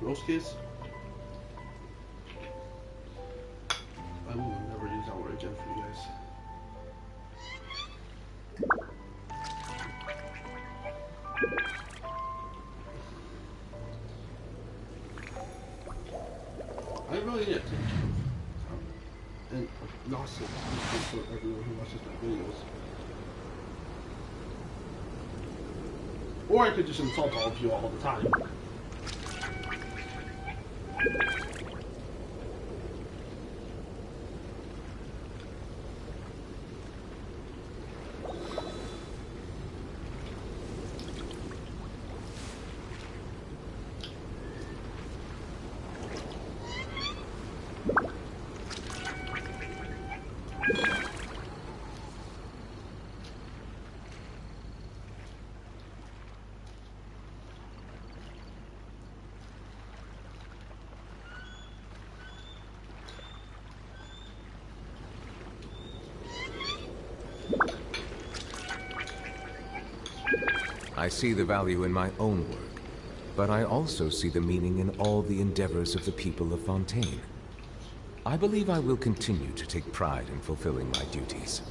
Roast case? I will never use that word again for you guys. I really need attention. And nonsense for everyone who watches my videos. Or I could just insult all of you all the time. I see the value in my own work, but I also see the meaning in all the endeavors of the people of Fontaine. I believe I will continue to take pride in fulfilling my duties.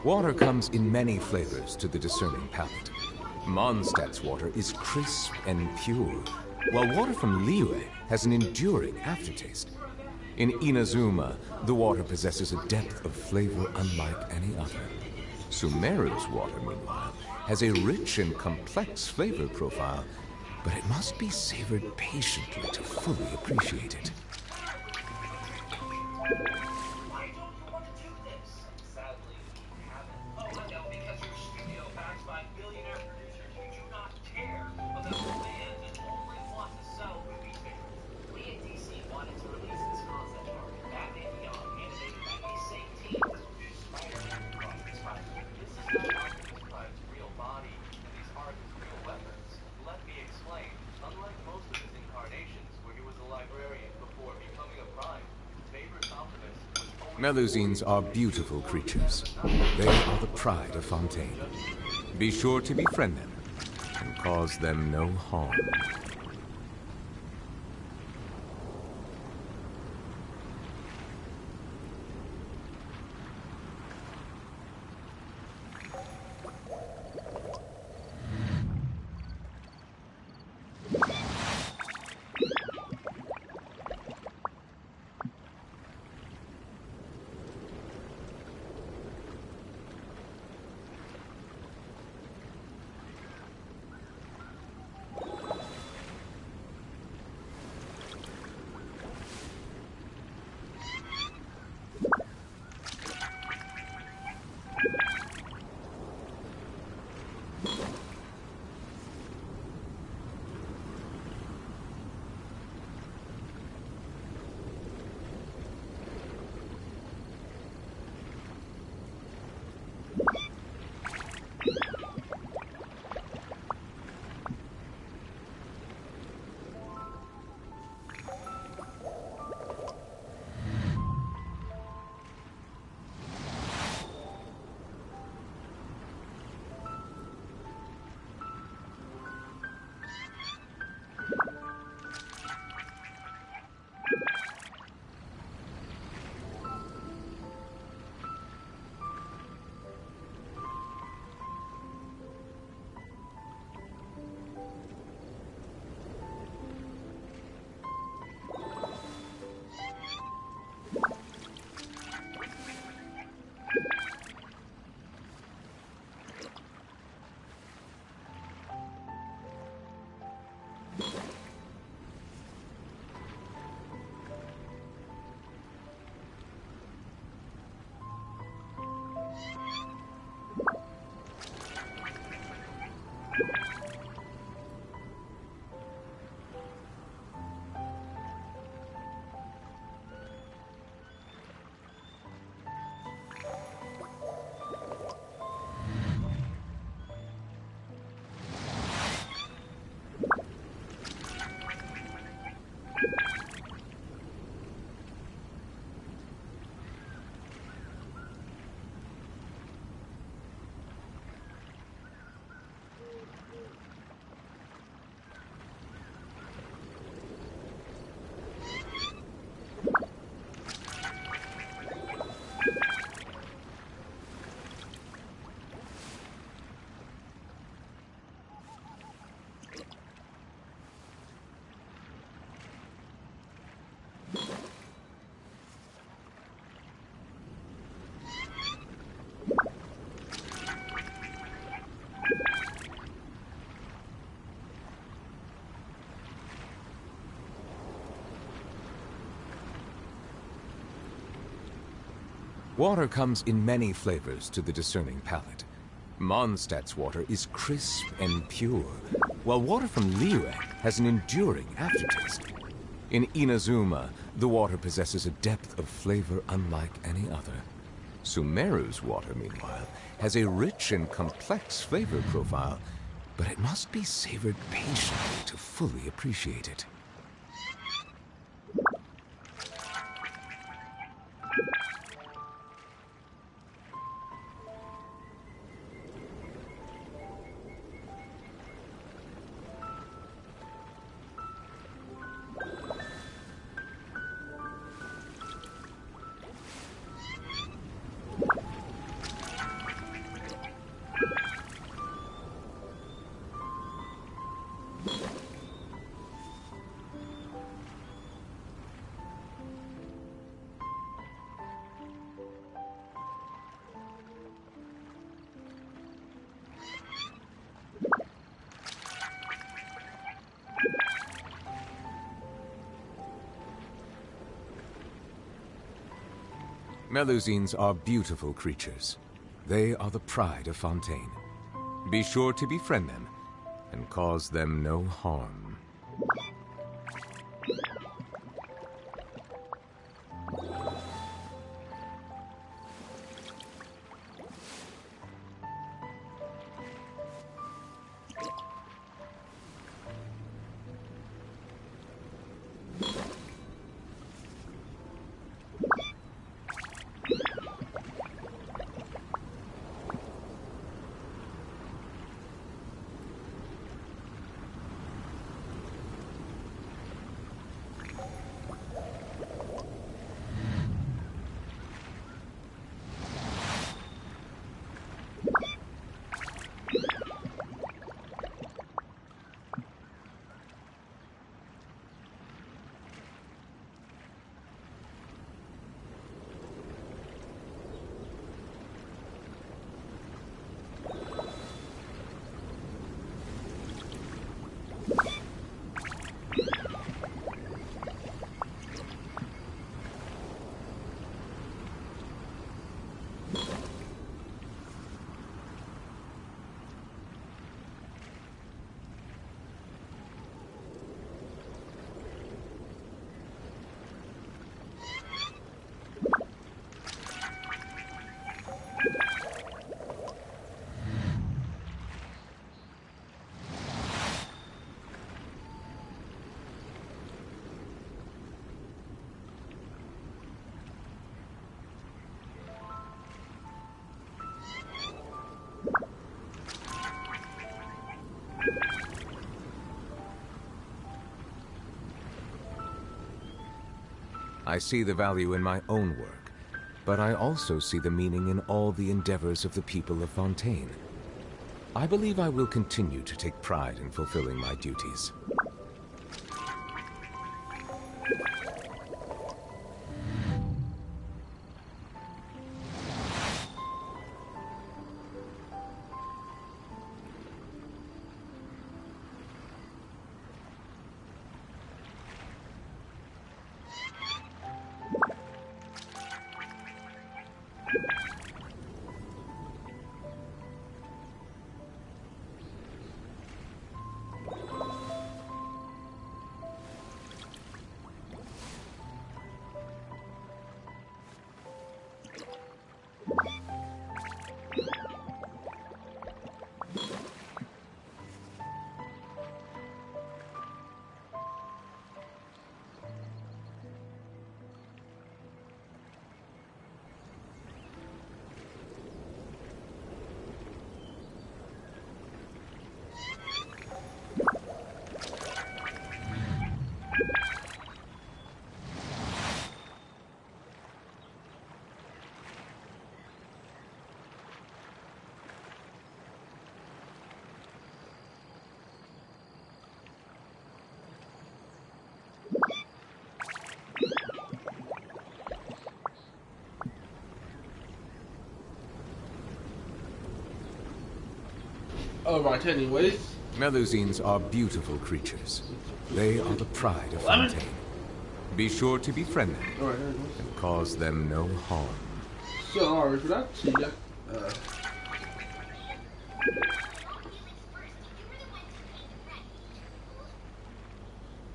Water comes in many flavors to the discerning palate. Mondstadt's water is crisp and pure, while water from Liyue has an enduring aftertaste. In Inazuma, the water possesses a depth of flavor unlike any other. Sumeru's water, meanwhile, has a rich and complex flavor profile, but it must be savored patiently to fully appreciate it. Melusines are beautiful creatures. They are the pride of Fontaine. Be sure to befriend them and cause them no harm. Water comes in many flavors to the discerning palate. Mondstadt's water is crisp and pure, while water from Liyue has an enduring aftertaste. In Inazuma, the water possesses a depth of flavor unlike any other. Sumeru's water, meanwhile, has a rich and complex flavor profile, but it must be savored patiently to fully appreciate it. Melusines are beautiful creatures. They are the pride of Fontaine. Be sure to befriend them and cause them no harm. I see the value in my own work, but I also see the meaning in all the endeavors of the people of Fontaine. I believe I will continue to take pride in fulfilling my duties. Alright, anyways. Melusines are beautiful creatures. They are the pride of Fontaine. Be sure to befriend them and cause them no harm. Sorry for that, Tia.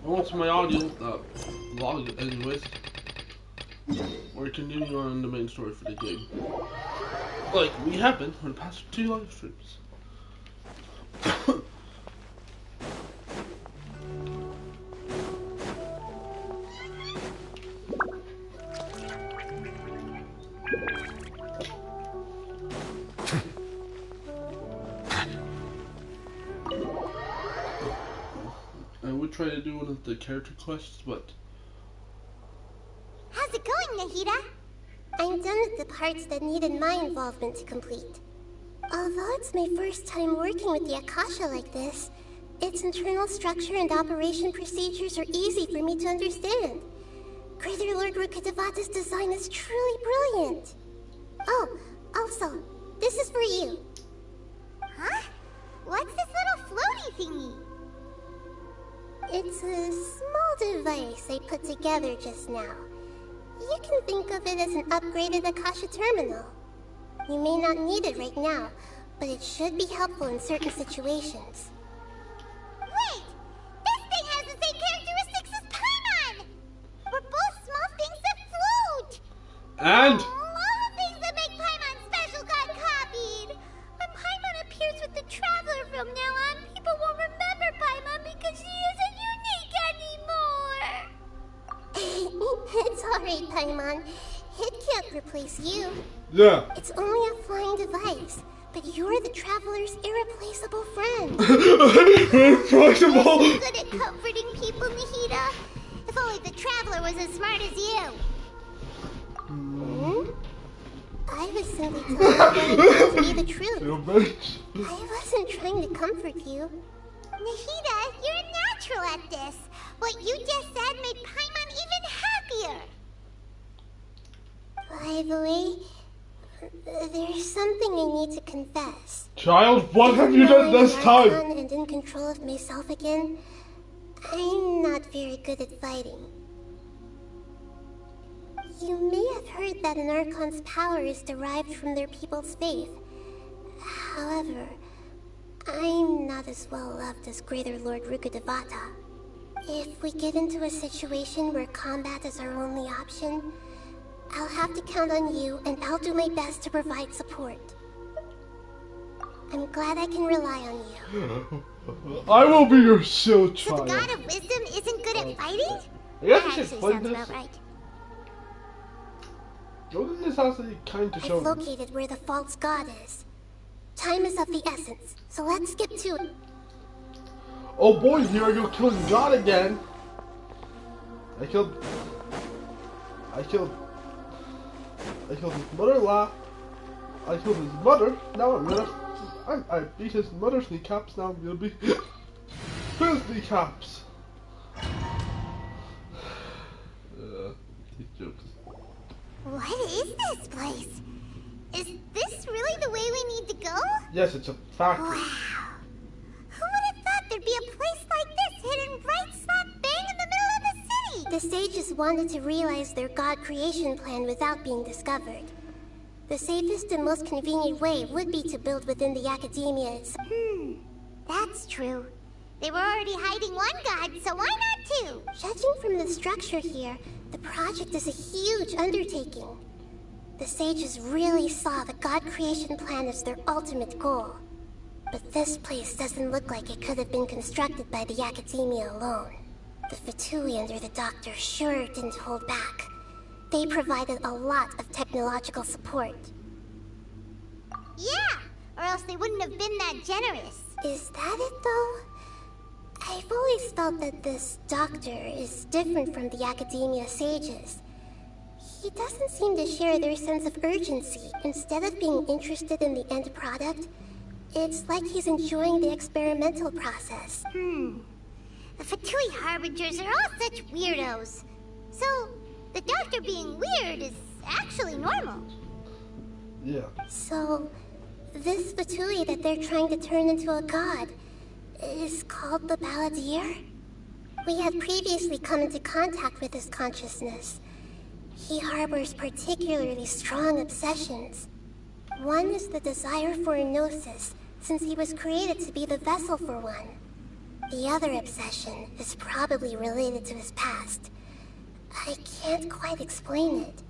Once my audio log anyways, we're continuing on the main story for the game. Like we have been for the past 2 live streams. I would try to do one of the character quests, but... How's it going, Nahida? I'm done with the parts that needed my involvement to complete. Although it's my first time working with the Akasha like this, its internal structure and operation procedures are easy for me to understand. Greater Lord Rukkhadevata's design is truly brilliant. Oh, also, this is for you. Huh? What's this little floaty thingy? It's a small device I put together just now. You can think of it as an upgraded Akasha terminal. You may not need it right now, but it should be helpful in certain situations. Wait! This thing has the same characteristics as Paimon! We're both small things that float! And... all the things that make Paimon special got copied! When Paimon appears with the Traveler from now on, people won't remember Paimon because she isn't unique anymore! It's alright, Paimon. It can't replace you. yeah. It's only a flying device, but you're the Traveler's irreplaceable friend. Irreplaceable! You're so good at comforting people, Nahida. If only the Traveler was as smart as you. Hmm? I was simply telling you what I thought to be the truth. You bitch. I wasn't trying to comfort you. Nahida, you're a natural at this. What you just said made Paimon even happier. By the way, there's something I need to confess. Child, what have you done this time? And in control of myself again, I'm not very good at fighting. You may have heard that an Archon's power is derived from their people's faith. However, I'm not as well loved as Greater Lord Rukkhadevata. If we get into a situation where combat is our only option, I'll have to count on you, and I'll do my best to provide support. I'm glad I can rely on you. I will be your shield, So the child. God of Wisdom isn't good at fighting? I guess I That should actually play sounds this. about right. Wasn't this actually kind to I've show me? located where the false god is. Time is of the essence, so let's get to it. Oh boy, here I go killing God again. I killed his mother-in-law. I killed his mother. Now I beat his mother's kneecaps. Now I'm gonna be his kneecaps. These jokes. What is this place? Is this really the way we need to go? Yes, it's a factory. Wow. Who would have thought there'd be a place like this hidden right smack bang in the middle of the city? The sages wanted to realize their god creation plan without being discovered. The safest and most convenient way would be to build within the academia itself. That's true. They were already hiding one god, so why not two? Judging from the structure here, the project is a huge undertaking. The sages really saw the god creation plan as their ultimate goal. But this place doesn't look like it could have been constructed by the academia alone. The Fatui under the Doctor sure didn't hold back. They provided a lot of technological support. Yeah, or else they wouldn't have been that generous. Is that it, though? I've always felt that this Doctor is different from the academia sages. He doesn't seem to share their sense of urgency. Instead of being interested in the end product, it's like he's enjoying the experimental process. The Fatui Harbingers are all such weirdos. So, the Doctor being weird is actually normal. Yeah. So, this Fatui that they're trying to turn into a god is called the Balladeer? We had previously come into contact with his consciousness. He harbors particularly strong obsessions. One is the desire for a gnosis, since he was created to be the vessel for one. The other obsession is probably related to his past. I can't quite explain it.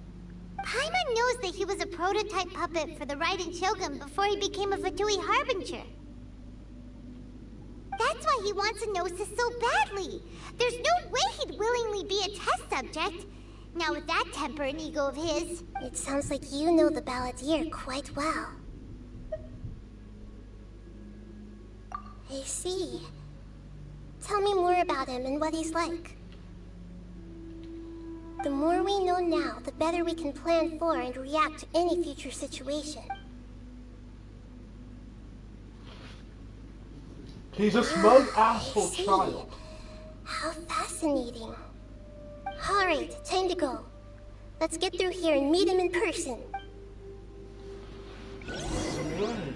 Paimon knows that he was a prototype puppet for the Raiden Shogun before he became a Fatui Harbinger. That's why he wants a gnosis so badly. There's no way he'd willingly be a test subject. Now with that temper and ego of his. It sounds like you know the Balladeer quite well. I see. Tell me more about him and what he's like. The more we know now, the better we can plan for and react to any future situation. He's a smug asshole child. How fascinating. Alright, time to go. Let's get through here and meet him in person. Right.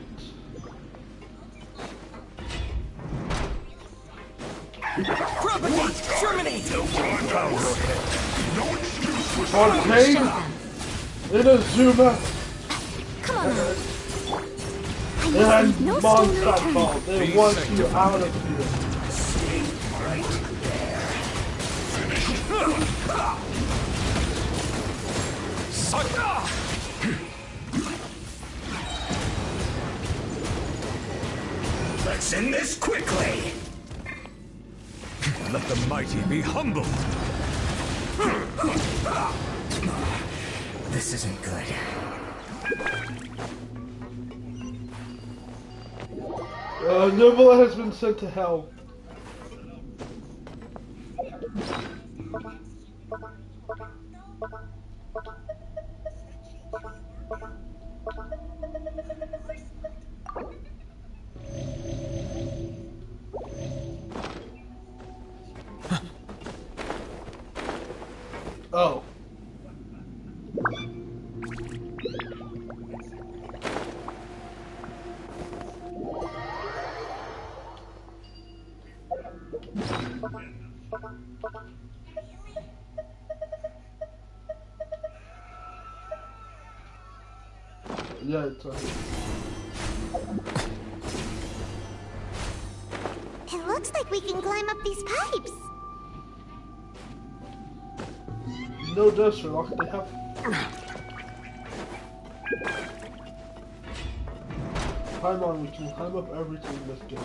Propagate! Terminate! Arcane! Inazuma! Come on. And Monstrat, they want you out of here. Let's end this quickly! Let the mighty be humbled. This isn't good. Nubula has been sent to hell. Oh. Yeah, it's It looks like we can climb up these pipes. no dust, Sherlock. They have. Climb on, we can climb up everything in this game.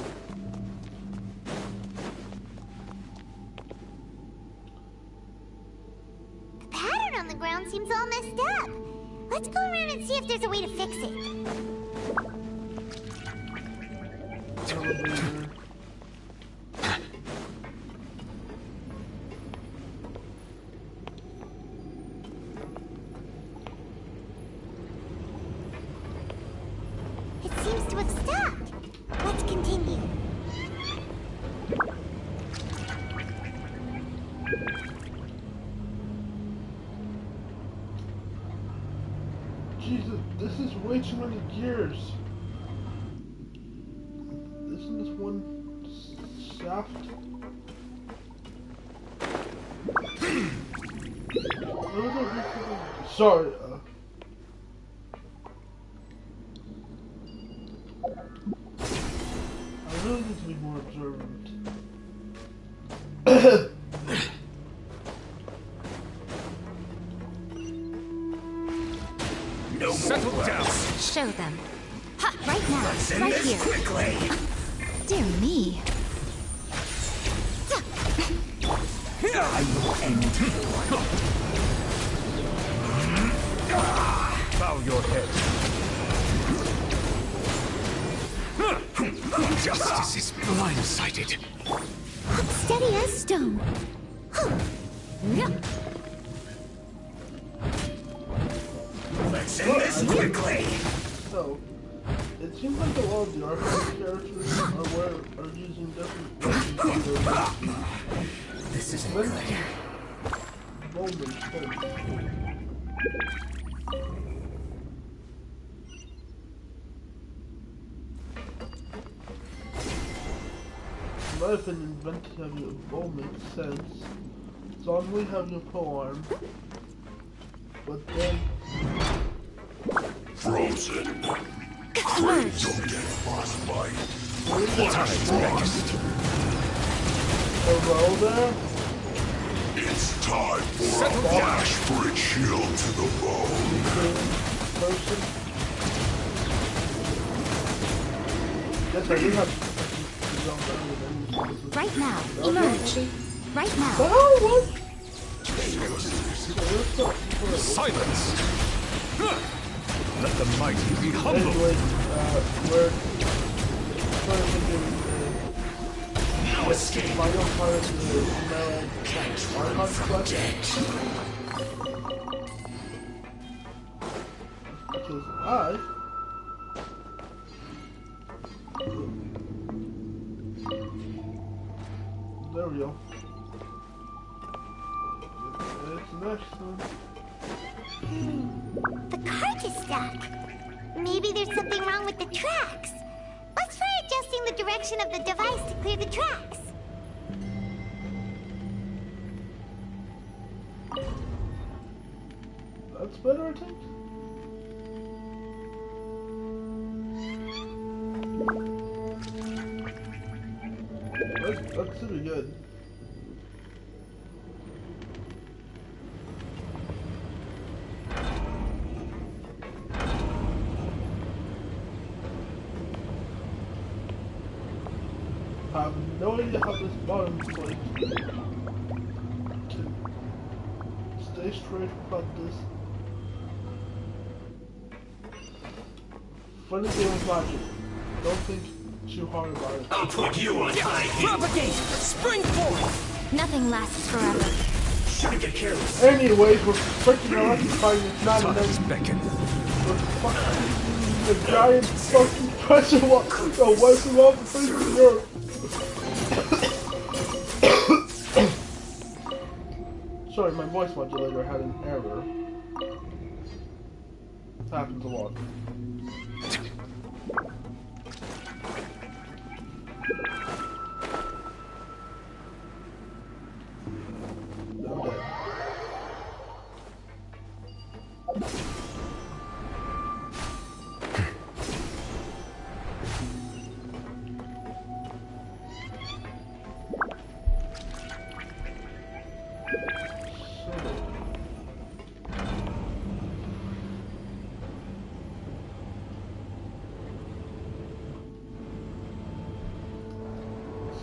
The pattern on the ground seems all messed up. Let's go around and see if there's a way to fix it. Elevator. It seems to have stopped. Let's continue. Jesus, this is way too many gears. Isn't this one shaft? Sorry. I really need to be more observant. No Settle more down. Show them. Ha! Right now. Let's end Right this here. quickly! Dear me. I will end you. Bow your head. Justice is blindsided. Steady as stone. Let's end this quickly! So, it seems like a lot of the RPG characters are using different weapons. This isn't good. Moments, in my opinion, Venti having a bow makes sense. Zongli having a pole arm. Frozen. Merge. Don't get frostbite. Roll there. It's time for a flash for a chill to the bone. Person. Yes, I do have. Right now. Emerge. Right now. Oh, what? Silence! Let the mighty be humble. Anyway, we're No escape. my own part of the melee. Because there we go. It's next one. The cart is stuck. Maybe there's something wrong with the tracks. Let's try adjusting the direction of the device to clear the tracks. That's better, I think. That should be good. I have no idea how this bottom like stay straight about this. Funny game of logic. Don't think too hard about it. I'll put you on high heat. Propagate! Spring forth! Nothing lasts forever. Shouldn't get careless. Anyways, we're freaking electrifying. It's not Time's enough. beckon. We're fucking the giant fucking pressure wall. No, what's the wall for freaking Europe? Sorry, my voice modulator had an error. Happens a lot. I'm dead.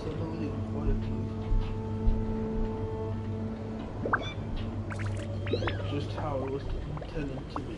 Suddenly quietly. Just how it was intended to be.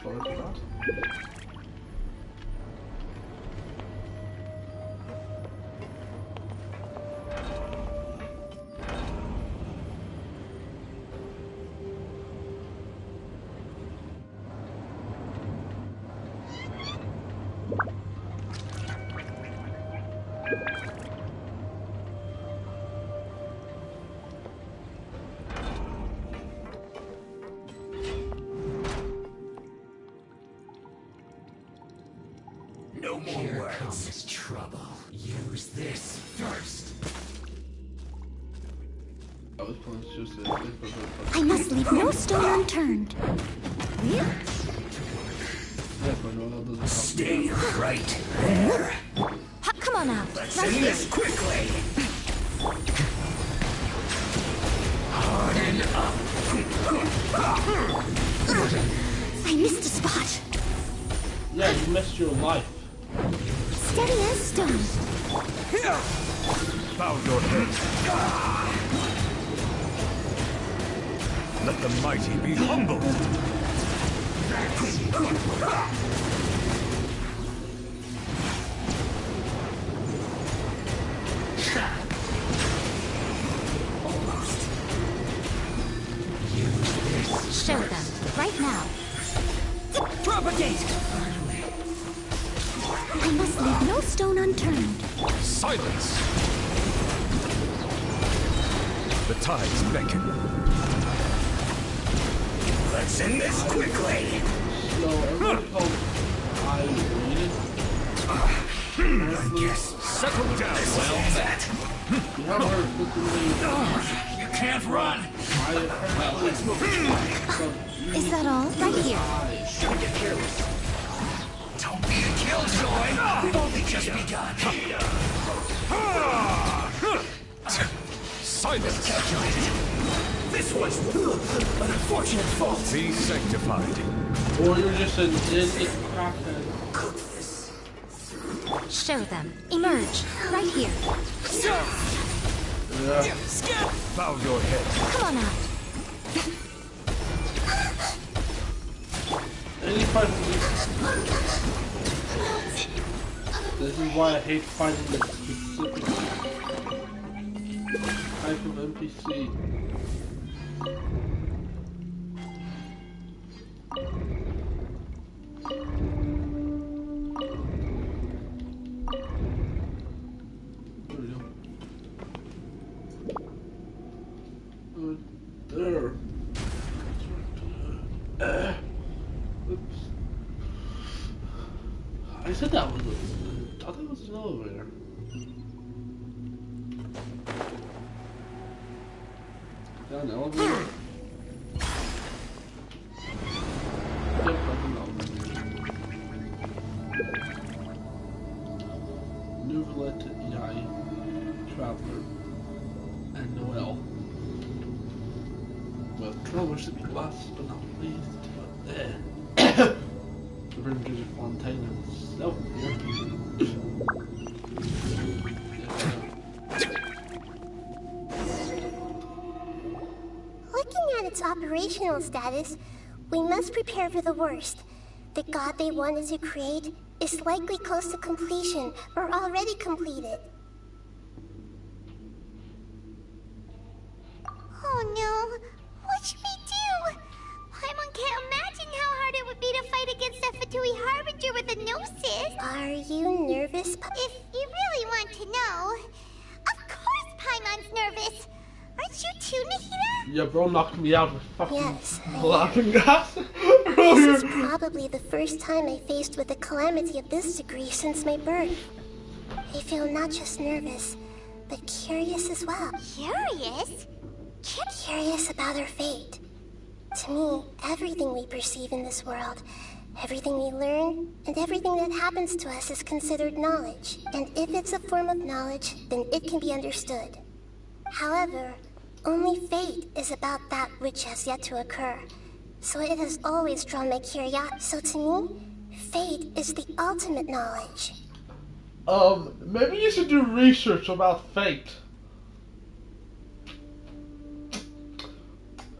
Sorry for that. No more Here words. Comes trouble. Use this first. I was playing just I must leave no stone unturned. Stay right there. Ha, come on out. Let's Right end here. this quickly. Harden up. I missed a spot. Yeah, you missed your life. Steady as stone. Bow your head. Let the mighty be humbled. Show them, right now. Propagate! I must leave no stone unturned. Silence! The tides beckon. Let's end this quickly! So, everybody called I waited. Yes. Settle down, well met. You haven't heard You can't run! well, let's move. Is that all? Right here. Gotta get careless. Don't be a killjoy! We've only just begun. Silence! This was an unfortunate fault. Be sanctified. Or you're just an idiot crackhead. Show them. Emerge. Right here. Yeah. Bow your head. Come on out. Any fight this is why I hate fighting this specific type of NPC. There we go. There. Oops. I said that was I thought that was an elevator. Is that an elevator? Yep, that's an elevator. Nouvellette Yai, Traveler, and Noel. Well, Traveler should be last but not least, but the Bridges of Fontaine himself here. Looking at its operational status, we must prepare for the worst. The god they wanted to create is likely close to completion or already completed. Oh no, what should we do? Paimon can't imagine how hard it would be to fight against a Fatui Harbinger with a Gnosis. Are you nervous, If you really want to know, of course Paimon's nervous. Aren't you too, Nahida? Yeah, bro knocked me out with fucking Yes. laughing gas This earlier. is probably the first time I faced with a calamity of this degree since my birth. I feel not just nervous, but curious as well. Curious? Curious about our fate. To me, everything we perceive in this world, everything we learn, and everything that happens to us is considered knowledge. And if it's a form of knowledge, then it can be understood. However, only fate is about that which has yet to occur. So it has always drawn my curiosity. So to me, fate is the ultimate knowledge. Maybe you should do research about fate.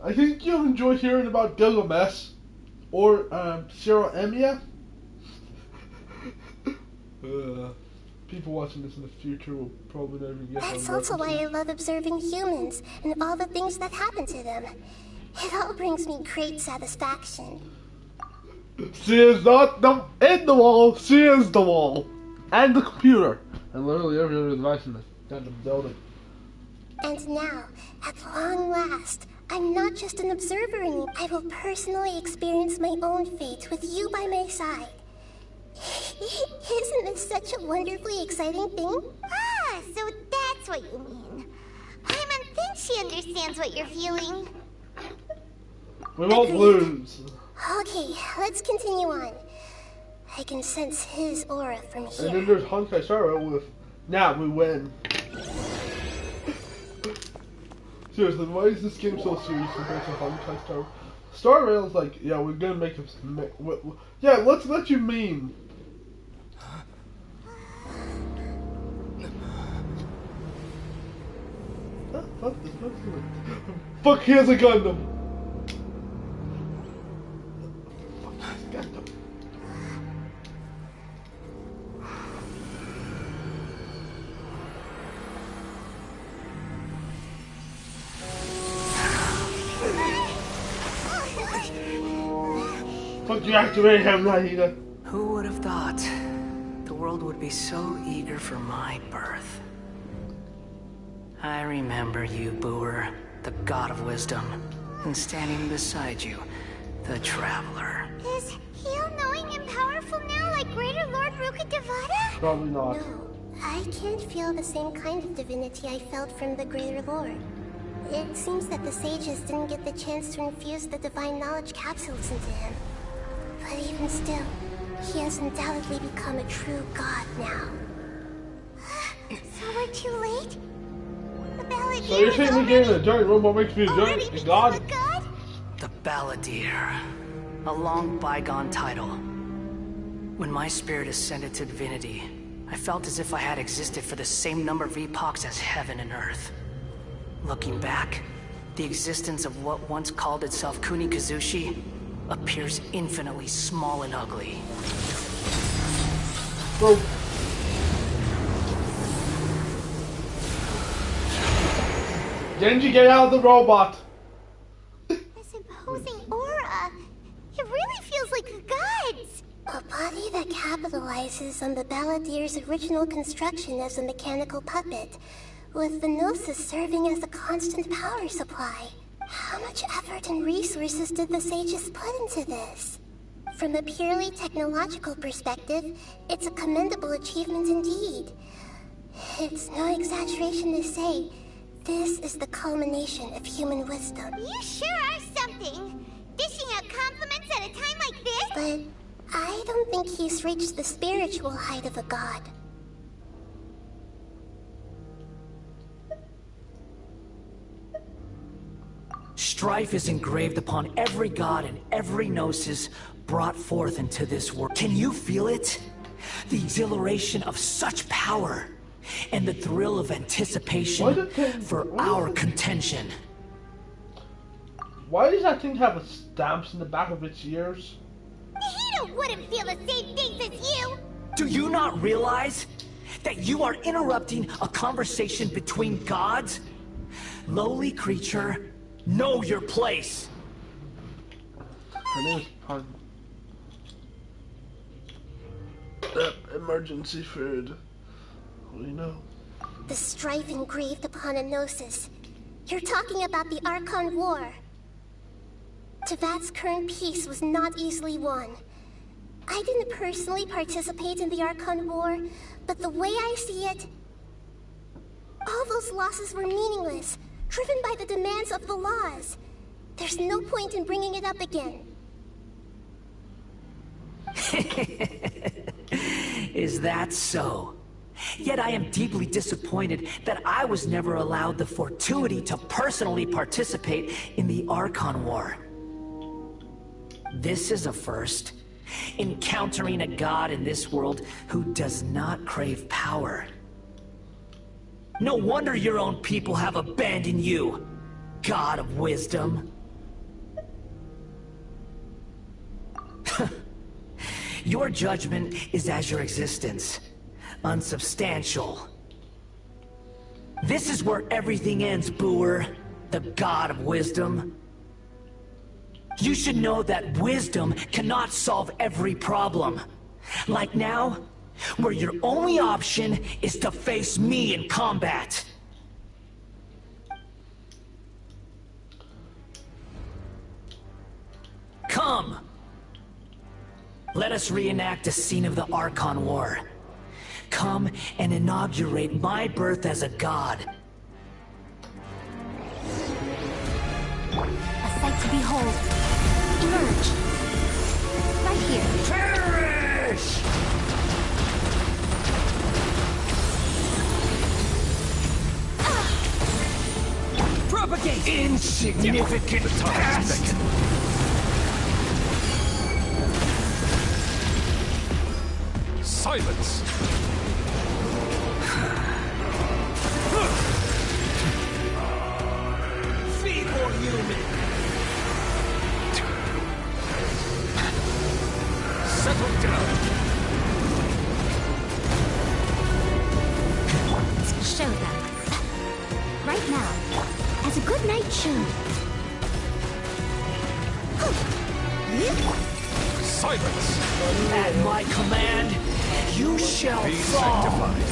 I think you'll enjoy hearing about Gilgamesh or Sarah Emia. People watching this in the future will probably never get That's that also why I reference. love observing humans and all the things that happen to them. It all brings me great satisfaction. She is not in the wall, she is the wall. And the computer. And literally every other device in the building. And now, at long last, I'm not just an observer anymore. I will personally experience my own fate with you by my side. Isn't this such a wonderfully exciting thing? Ah, so that's what you mean. Paimon thinks she understands what you're feeling. We won't Agreed. lose. Okay, let's continue on. I can sense his aura from And then here. there's Honkai Star with now we win. Seriously, why is this game so serious compared to Honkai Star? Star Rail's like, yeah, we're gonna make him. Yeah, let's let you meme. Fuck, he has a Gundam. Fuck, Gundam. Fuck, you activate him, Naida. Who would have thought the world would be so eager for my birth? I remember you, Booer, the god of wisdom, and standing beside you, the traveler. Is he all-knowing and powerful now, like Greater Lord Rukkhadevata? Probably not. No, I can't feel the same kind of divinity I felt from the Greater Lord. It seems that the sages didn't get the chance to infuse the divine knowledge capsules into him. But even still, he has undoubtedly become a true god now. So we're too late? The Balladeer So you're saying we already... getting a giant robot makes me a already giant became god? a god? The Balladeer. A long bygone title. When my spirit ascended to divinity, I felt as if I had existed for the same number of epochs as heaven and earth. Looking back, the existence of what once called itself Kunikazushi appears infinitely small and ugly. Bro. Genji, get out of the robot! This imposing aura. It really feels like the gods. A body that capitalizes on the Balladeer's original construction as a mechanical puppet, with the Gnosis serving as a constant power supply. How much effort and resources did the sages put into this? From a purely technological perspective, it's a commendable achievement indeed. It's no exaggeration to say, this is the culmination of human wisdom. You sure are something. Dishing out compliments at a time like this? But I don't think he's reached the spiritual height of a god. Strife is engraved upon every god and every gnosis brought forth into this world. Can you feel it? The exhilaration of such power and the thrill of anticipation for our contention. Why does that thing have stamps in the back of its ears? He wouldn't feel the same things as you. Do you not realize that you are interrupting a conversation between gods? Lowly creature, know your place. Her name is Pun. Emergency food. What do you know? The strife engraved upon a gnosis. You're talking about the Archon War. Tevat's current peace was not easily won. I didn't personally participate in the Archon War, but the way I see it, all those losses were meaningless, driven by the demands of the laws. There's no point in bringing it up again. Is that so? Yet I am deeply disappointed that I was never allowed the fortuity to personally participate in the Archon War. This is a first. Encountering a god in this world who does not crave power. No wonder your own people have abandoned you, god of wisdom. Your judgment is as your existence, unsubstantial. This is where everything ends, Booer, the god of wisdom. You should know that wisdom cannot solve every problem. Like now, where your only option is to face me in combat. Come! Let us reenact a scene of the Archon War. Come and inaugurate my birth as a god. A sight to behold. Emerge. Right here. Perish! Propagate! Insignificant past! Silence! Feeble human! Settle down! Show them. Right now, as a good night should. Silence! At my command, you shall Be fall! sanctified.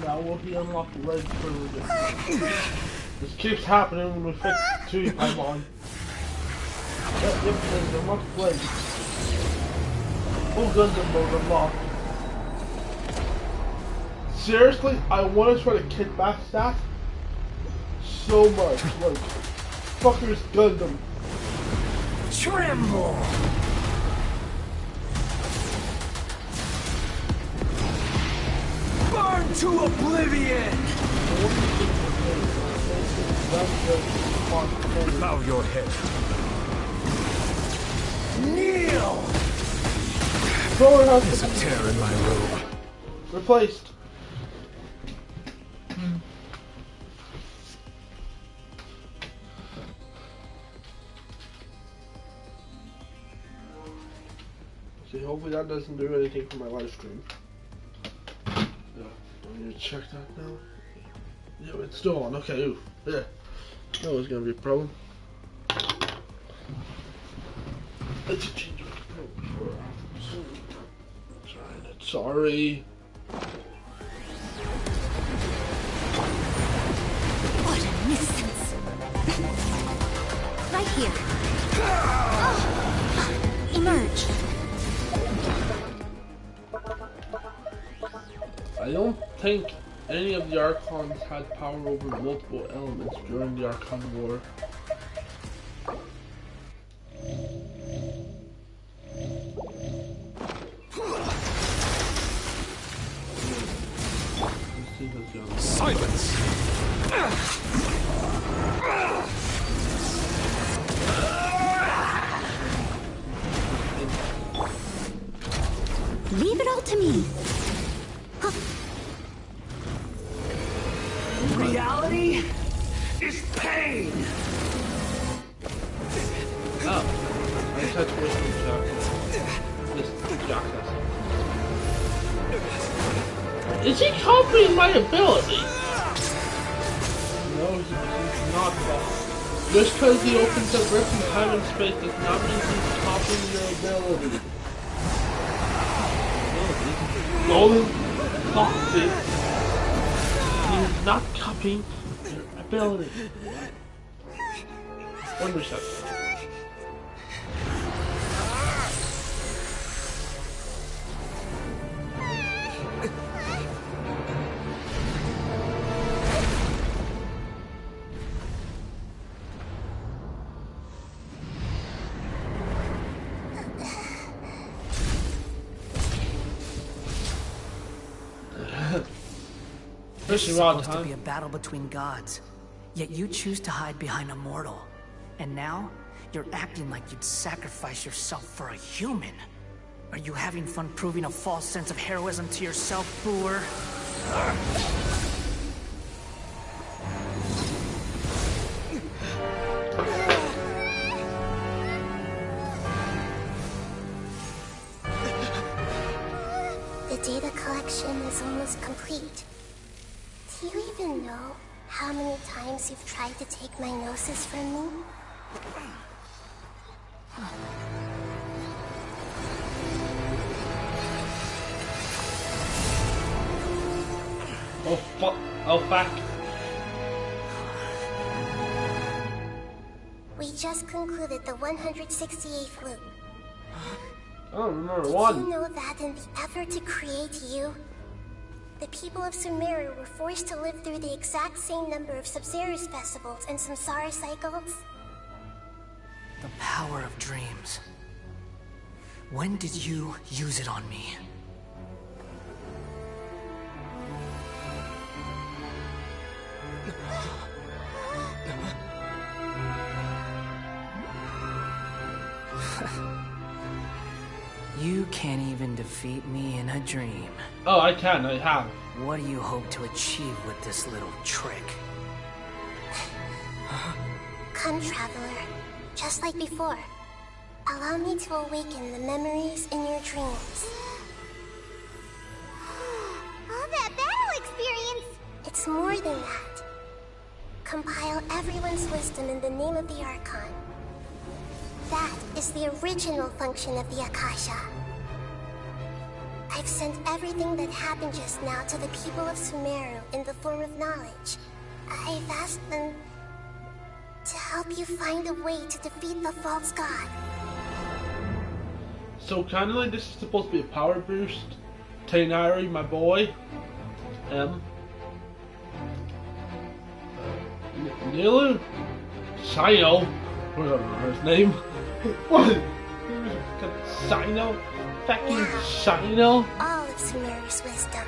Now will he unlock the red privileges? This keeps happening when we fix 2 Paimon. Yep, there's unlocked blades. Full Gundam mode unlocked. Seriously, I want to try to kick back that so much. Like, fuckers Gundam. Tremble! Burn to oblivion! Bow your head. Kneel! There's a tear in my robe. Replaced. See, hopefully that doesn't do anything for my live stream. Yeah, do I need to check that now? Yeah, it's still on. Okay, oof. Yeah. That was gonna be a problem. Let's change it. Sorry. What a nuisance. Right here. Emerge. I don't think any of the Archons had power over multiple elements during the Archon War. Silence! Leave it all to me. Reality is pain! Oh, I just had to wait for this jackass. Is he copying my ability? No, he's not. Just because he opens up rift in time and space does not mean he's copying your ability. Golden Foxy. He's not copying your ability. Wonder set. This is supposed to be a battle between gods, yet you choose to hide behind a mortal. And now, you're acting like you'd sacrifice yourself for a human. Are you having fun proving a false sense of heroism to yourself, Brewer? The data collection is almost complete. Do you even know how many times you've tried to take my gnosis from me? Oh fuck! Oh fuck! We just concluded the 168th loop. I don't remember Did one. you know that in the effort to create you, The people of Sumeru were forced to live through the exact same number of Sabzeruz festivals and samsara cycles. The power of dreams. When did you use it on me? You can't even defeat me in a dream. Oh, I can. I have. What do you hope to achieve with this little trick? Come, traveler. Just like before. Allow me to awaken the memories in your dreams. All that battle experience! It's more than that. Compile everyone's wisdom in the name of the Archon. That is the original function of the Akasha. I've sent everything that happened just now to the people of Sumeru in the form of knowledge. I've asked them to help you find a way to defeat the false god. So kind of like this is supposed to be a power boost. Tainari, my boy. Nilu? Sino? Whatever his name. What? Sino? Fucking Sino? All of Sumeru's wisdom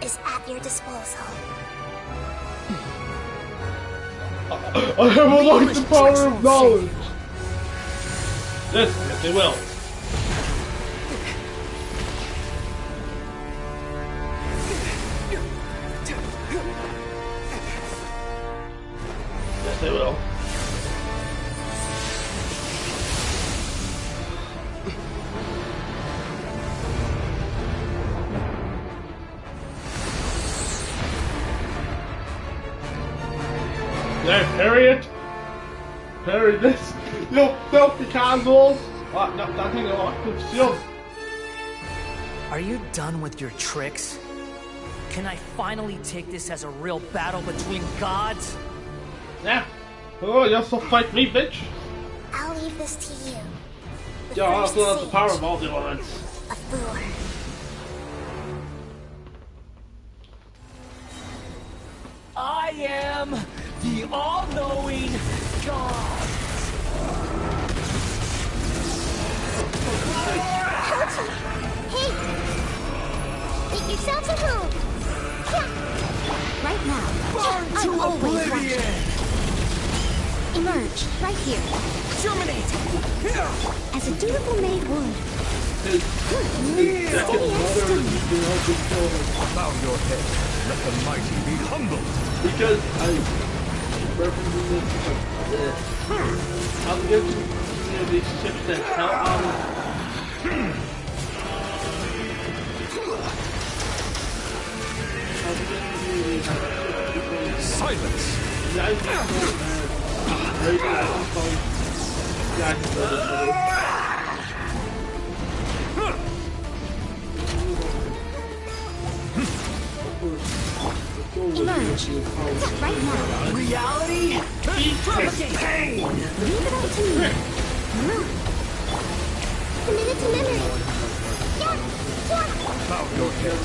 is at your disposal. I have unlocked the power of knowledge! Yes, they will. Yes, they will. There, parry it! Parry this! No, the casuals! No, that thing locked with shield. Are you done with your tricks? Can I finally take this as a real battle between gods? Yeah. Oh, you also fight me, bitch! I'll leave this to you. Yeah, I also have the power of all the elements. Of Boor. I am the all-knowing God. Hey! Make yourselves at home! Right now. Burn I'm to always oblivion! watching. Emerge, right here. Germinate! Here! As a dutiful maid would. Bow your head. Let the mighty be humbled. Because I'm referencing this. I'm getting these ships that hell out of. Silence. Emerge. Right now. Reality? Propagate pain! Leave it up to me. Committed to memory. Bow your head.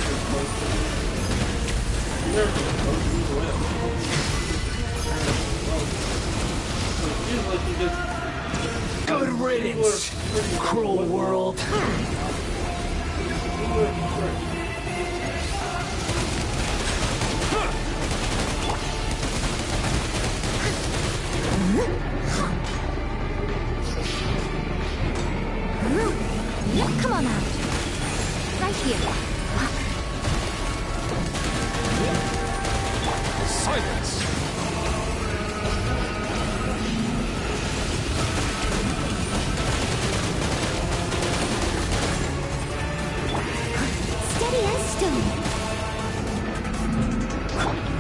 Good riddance, cruel world. Come on out. Right here. Silence. Steady as stone.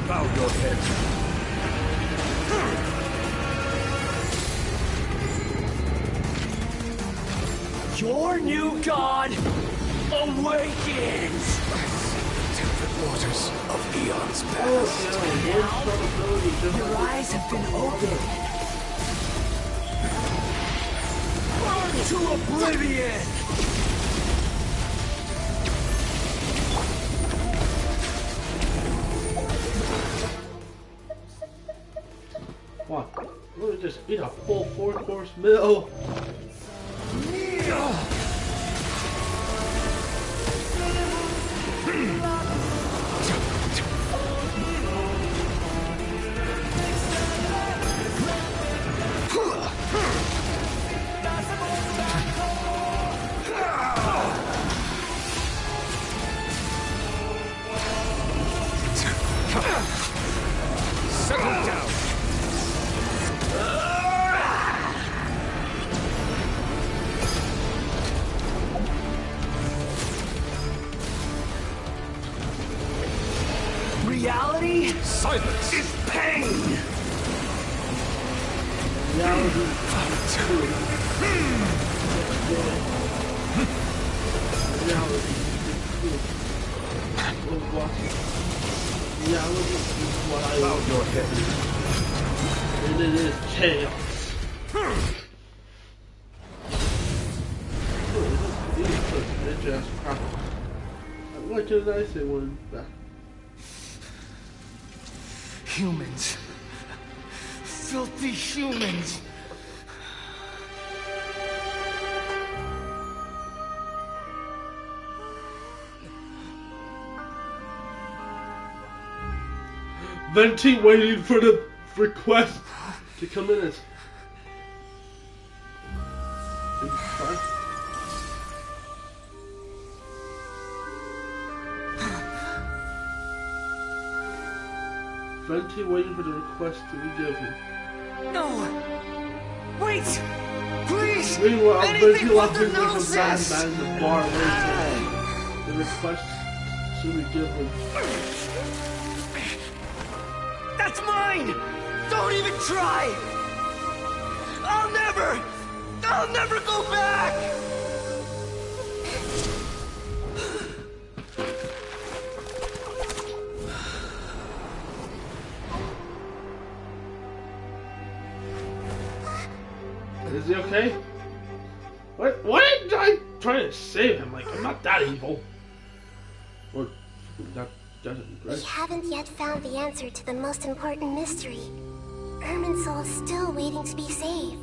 Bow your head. Your new god awakens! Tempered waters of eons past. Now, your eyes have been opened. Burn to oblivion! just eat a full 4-course meal. Settle down. Reality Silence. is pain! Reality. Reality is what I want. Your head. And it is chaos. These are such bitch ass crap. What did I say one back? Humans. Filthy humans. Venti waiting for the request to come in as. Venti waiting for the request to be given. No! Wait! Please! Meanwhile, Venti Anything but locking the with some bad nonsense! man in the bar waiting for the request to be given. That's mine! Don't even try! I'll never go back! Is he okay? What? Why did I try to save him? Like, I'm not that evil. Or, that doesn't, We right? haven't yet found the answer to the most important mystery. Irminsul is still waiting to be saved.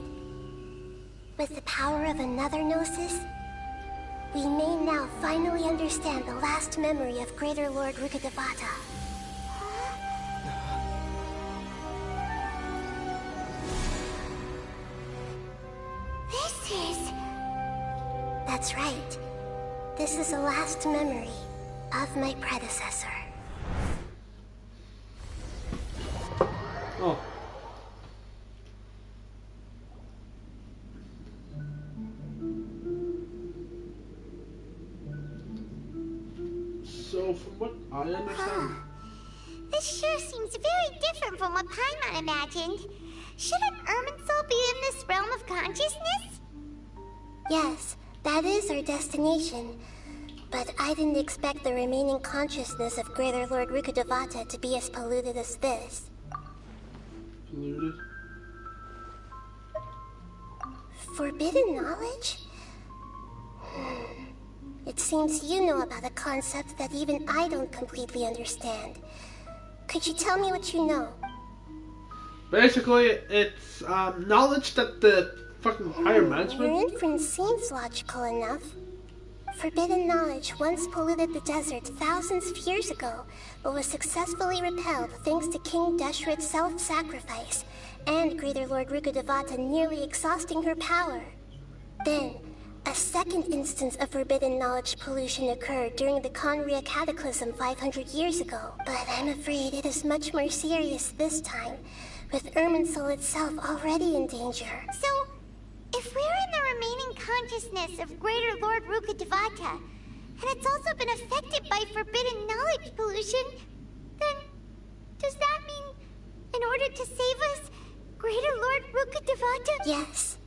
With the power of another Gnosis, we may now finally understand the last memory of Greater Lord Rukkhadevata. This is... That's right. This is the last memory of my predecessor. Oh. So, from what I understand, This sure seems very different from what Paimon imagined. Shouldn't Irminsul be in this realm of consciousness? Yes, that is our destination. But I didn't expect the remaining consciousness of Greater Lord Rukkhadevata to be as polluted as this. polluted. Forbidden knowledge? It seems you know about a concept that even I don't completely understand. Could you tell me what you know? Basically, it's knowledge that the fucking higher Your management. inference seems logical enough. Forbidden knowledge once polluted the desert thousands of years ago, but was successfully repelled thanks to King Deshret's self-sacrifice and Greater Lord Rukkhadevata nearly exhausting her power. Then, a second instance of forbidden knowledge pollution occurred during the Conria Cataclysm 500 years ago, but I'm afraid it is much more serious this time, with Irminsul itself already in danger. So, if we're in the remaining consciousness of Greater Lord Rukkhadevata, and it's also been affected by forbidden knowledge pollution, then does that mean, in order to save us, Greater Lord Rukkhadevata? Yes.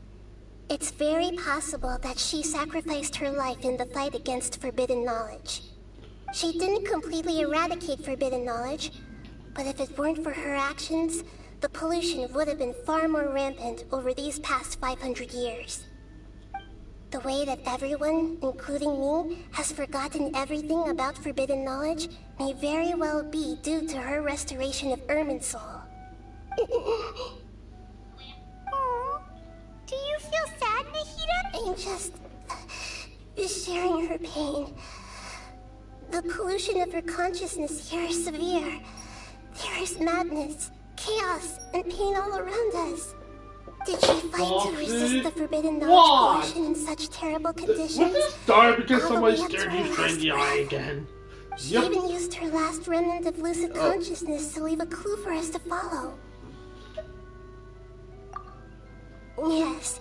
It's very possible that she sacrificed her life in the fight against forbidden knowledge. She didn't completely eradicate forbidden knowledge, but if it weren't for her actions, the pollution would have been far more rampant over these past 500 years. The way that everyone, including me, has forgotten everything about forbidden knowledge may very well be due to her restoration of Irminsul. Do you feel sad, Nahida? I'm just sharing her pain. The pollution of her consciousness here is severe. There is madness, chaos, and pain all around us. Did she fight to resist the forbidden knowledge pollution in such terrible conditions? Was this dark because All the somebody way up to scared her you straight in the last eye breath. again? She Yep. even used her last remnant of lucid consciousness to leave a clue for us to follow. Yes,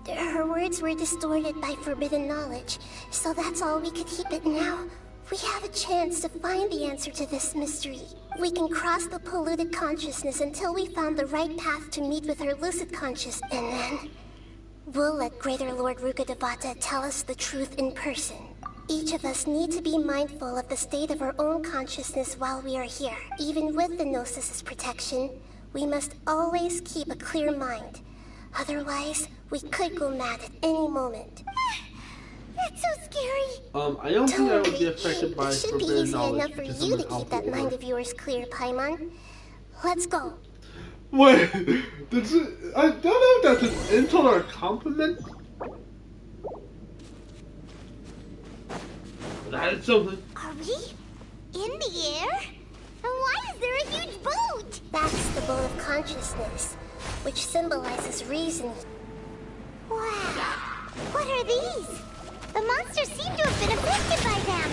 her words were distorted by forbidden knowledge, so that's all we could keep it now. We have a chance to find the answer to this mystery. We can cross the polluted consciousness until we found the right path to meet with our lucid conscious, and then we'll let Greater Lord Rukkhadevata tell us the truth in person. Each of us need to be mindful of the state of our own consciousness while we are here. Even with the Gnosis' protection, we must always keep a clear mind. Otherwise, we could go mad at any moment. That's so scary. I don't think I would be worry, affected by it should be forbidden easy knowledge enough for because you I'm to an keep that alpha mind order. of yours clear, Paimon. Let's go. Wait, I don't know if that's an insult or a compliment. That is something. Are we in the air? And why is there a huge boat? That's the boat of consciousness, which symbolizes reason. Wow. What are these? The monsters seem to have been affected by them.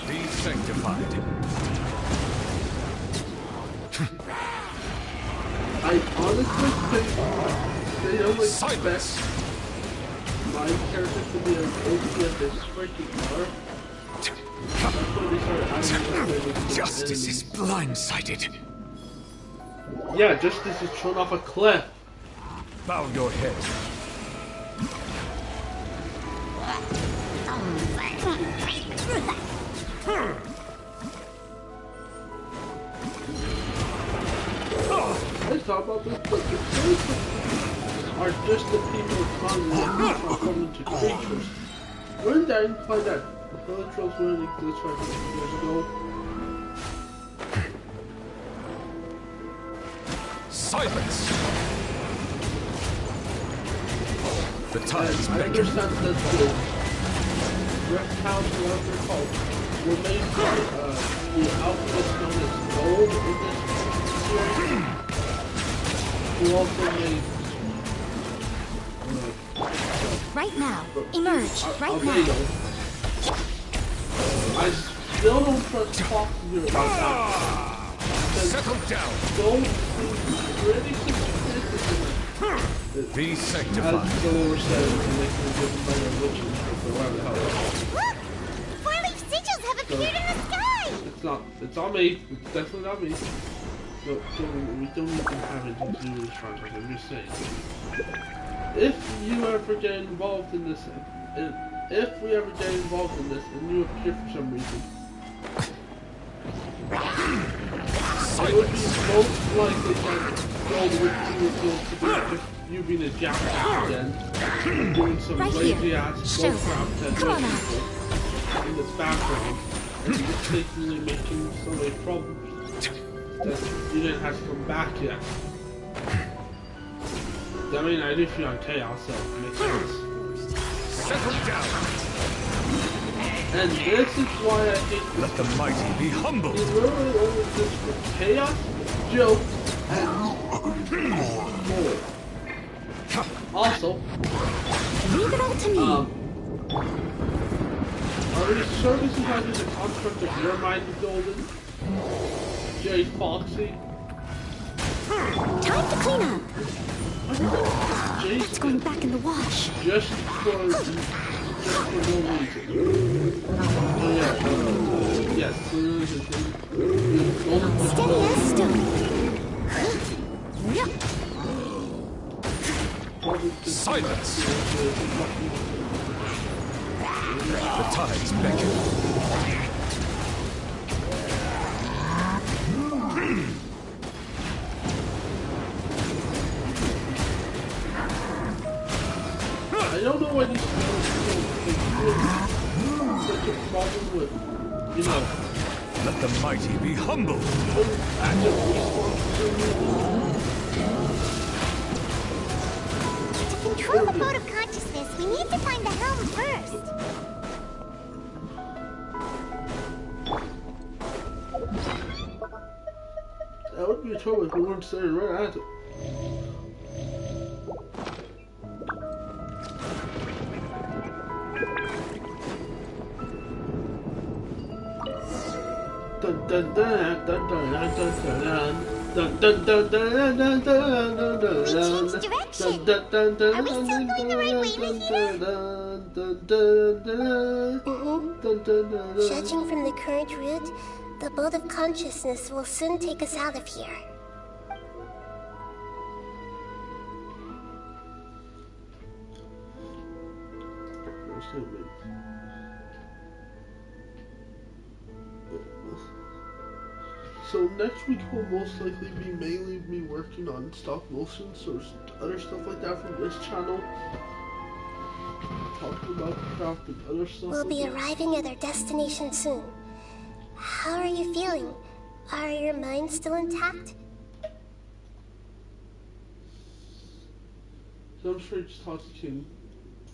Be sanctified. I honestly think they don't expect my character to be an OP at this freaking are. That's why they started adding this Justice is blindsided. Yeah, justice is thrown off a cliff. Bow your head. Let's talk about this, but the choices are just the people transforming into creatures. Wouldn't that imply that the Villagers wouldn't exist 500 years ago? Silence! The tides I beckon. understand that the reptiles, whatever they're called, were made by the alchemist known as Gold in this series, who also made Right now. Emerge. Right now. Albedo. I still don't trust talking to you about that. Because Settle down. Gold seems pretty significant. Be As sanctified. the lower said, they can give by their witches or whatever the hell. Look! Four-leaf sigils have appeared in the sky! It's on me. It's definitely not me. No, we don't even have anything to do with this franchise. I'm just saying. If you ever get involved in this, if we ever get involved in this and you appear for some reason, it would be most likely that Gold would be revealed to be just you being a jackass again, doing some Right lazy here. ass Show bullcrap them. to Come on white out. people in this background, and mistakenly making so many problems that you didn't have to come back yet. I mean, I do feel on chaos, so it makes sense. Settle down. And this is why I think Let the mighty be humbled. it's literally only just for chaos, joke, and more. Also, Leave it all to me. are you sure this is not just a construct of your mind, Golden? Jay Foxy? Time to clean up. Jay's That's going back in the wash. just for no reason. Oh yeah, yes. Steady as stone. Silence. The tides beckon. I don't know why these people such a problem with, Let the mighty be humbled. To control the boat of consciousness, we need to find the helm first. That would be a trouble if we weren't staring right at it. Dun dun dun dun dun dun dun dun dun dun dun dun dun dun. We changed direction. Are we still going the right way, Mahita? Judging from the current route, the boat of consciousness will soon take us out of here. So next week will most likely be mainly me working on stop motions or other stuff like that from this channel. Talking about craft and other stuff. We'll be arriving at our destination soon. How are you feeling? Are your minds still intact? Some strange thoughts came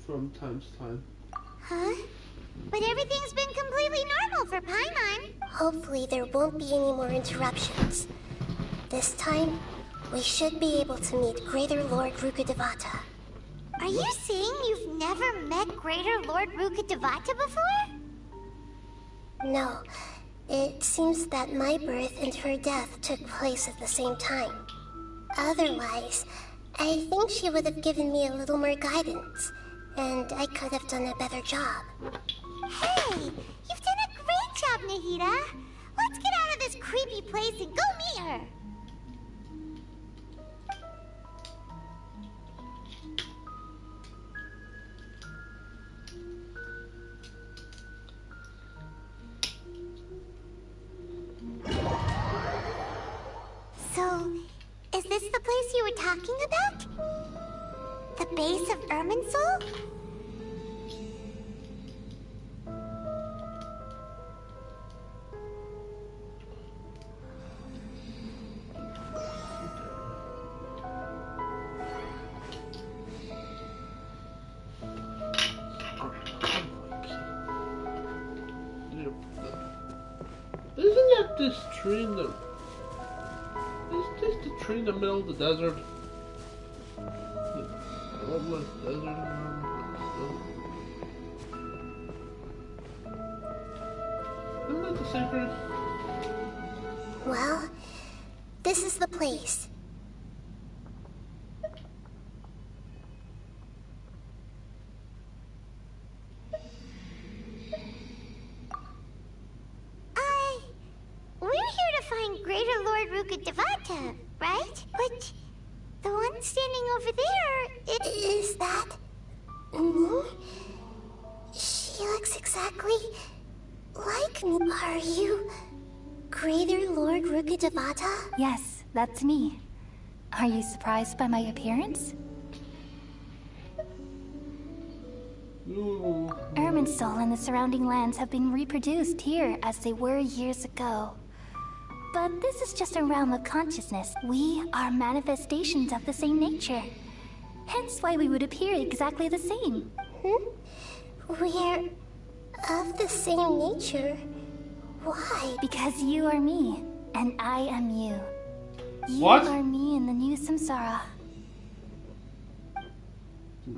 from time to time. Huh? But everything's been completely normal for Paimon. Hopefully there won't be any more interruptions. This time, we should be able to meet Greater Lord Rukkhadevata. Are you saying you've never met Greater Lord Rukkhadevata before? No. It seems that my birth and her death took place at the same time. Otherwise, I think she would have given me a little more guidance, and I could have done a better job. Hey, you've done a great job, Nahida. Let's get out of this creepy place and go meet her. So, is this the place you were talking about? The base of Irminsul? Isn't that this tree in the... Is this the tree in the middle of the desert? The bloodless desert? Isn't that the same tree? Well, this is the place. We're here to find Greater Lord Rukkhadevata, right? But the one standing over there, Is that me? She looks exactly like me. Are you Greater Lord Rukkhadevata? Yes, that's me. Are you surprised by my appearance? No. Irminsul and the surrounding lands have been reproduced here as they were years ago. But this is just a realm of consciousness. We are manifestations of the same nature. Hence why we would appear exactly the same. We're of the same nature. Why? Because you are me, and I am you. You What? are me in the new samsara.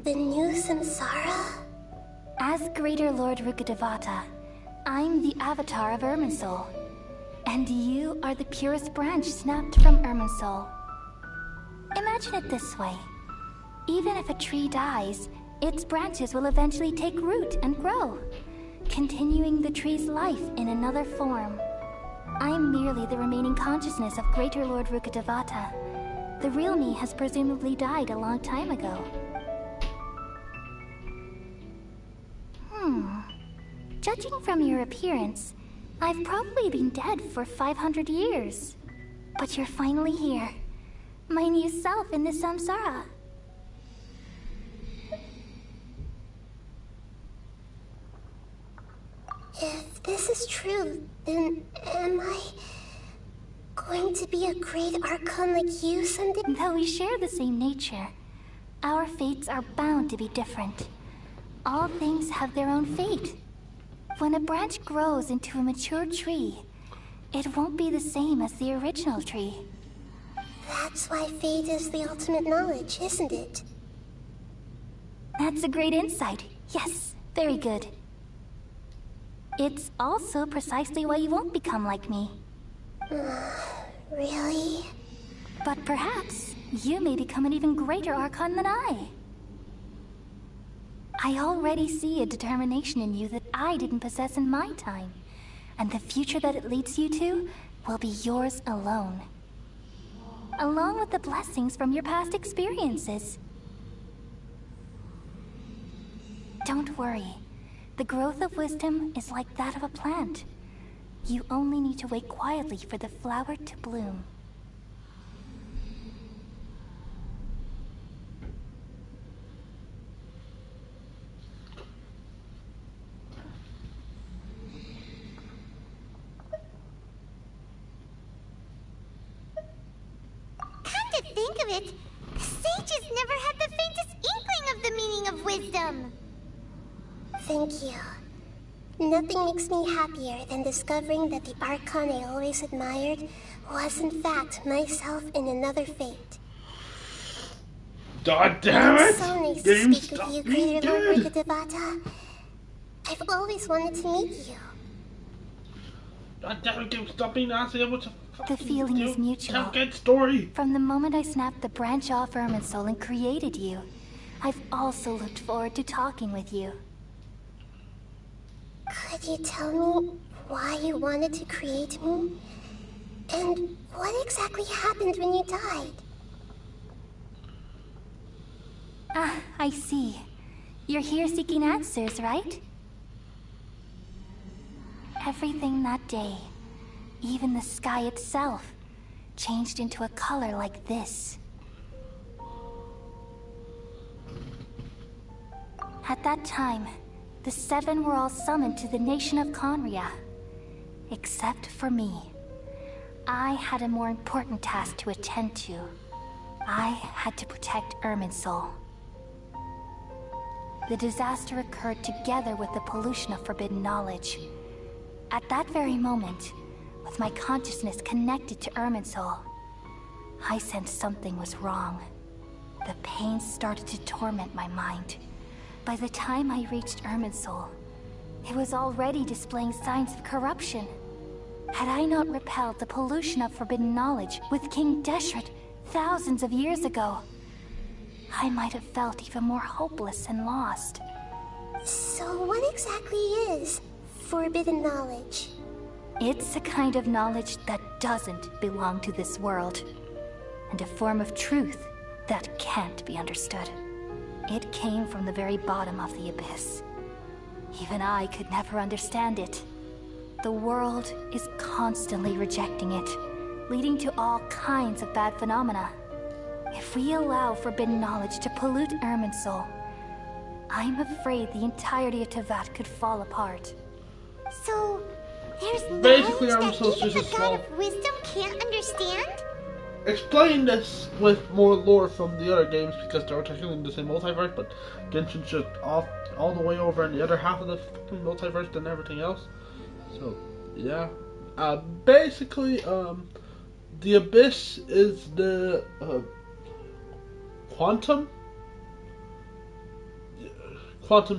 The new samsara? As Greater Lord Rukkhadevata, I'm the avatar of Irminsul. And you are the purest branch snapped from Irminsul. Imagine it this way. Even if a tree dies, its branches will eventually take root and grow, continuing the tree's life in another form. I'm merely the remaining consciousness of Greater Lord Rukkhadevata. The real me has presumably died a long time ago. Judging from your appearance, I've probably been dead for 500 years. But you're finally here. My new self in the samsara. If this is true, true, then am I going to be a great Archon like you someday? Though we share the same nature, our fates are bound to be different. All things have their own fate. When a branch grows into a mature tree, it won't be the same as the original tree. That's why fate is the ultimate knowledge, isn't it? That's a great insight. Yes, very good. It's also precisely why you won't become like me. Really? But perhaps you may become an even greater Archon than I. I already see a determination in you that I didn't possess in my time. And the future that it leads you to will be yours alone. Along with the blessings from your past experiences. Don't worry. The growth of wisdom is like that of a plant. You only need to wait quietly for the flower to bloom. Come to think of it, sages never had the faintest inkling of the meaning of wisdom. Thank you. Nothing makes me happier than discovering that the Archon I always admired was in fact myself in another fate. God damn it! So nice Game, to speak with stop you, being Greater Lord good! Rukadevata. I've always wanted to meet you. God damn it, Game, stop being nasty. I want to The feeling is mutual. Tell good story. From the moment I snapped the branch off Irminsul and created you, I've also looked forward to talking with you. Could you tell me why you wanted to create me? And what exactly happened when you died? Ah, I see. You're here seeking answers, right? Everything that day, even the sky itself, changed into a color like this. At that time, the seven were all summoned to the nation of Conria. Except for me. I had a more important task to attend to. I had to protect Irminsul. The disaster occurred together with the pollution of forbidden knowledge. At that very moment, with my consciousness connected to Irminsul, I sensed something was wrong. The pain started to torment my mind. By the time I reached Irminsul, it was already displaying signs of corruption. Had I not repelled the pollution of forbidden knowledge with King Deshret thousands of years ago, I might have felt even more hopeless and lost. So what exactly is forbidden knowledge? It's a kind of knowledge that doesn't belong to this world, and a form of truth that can't be understood. It came from the very bottom of the abyss. Even I could never understand it. The world is constantly rejecting it, leading to all kinds of bad phenomena. If we allow forbidden knowledge to pollute Irminsul, I'm afraid the entirety of Tevat could fall apart. So, there's Basically, knowledge I'm that so even the just God of Wisdom can't understand? Explain this with more lore from the other games because they're technically in the same multiverse, but Genshin's just all the way over in the other half of the fucking multiverse than everything else. So, yeah. Basically, the Abyss is the Quantum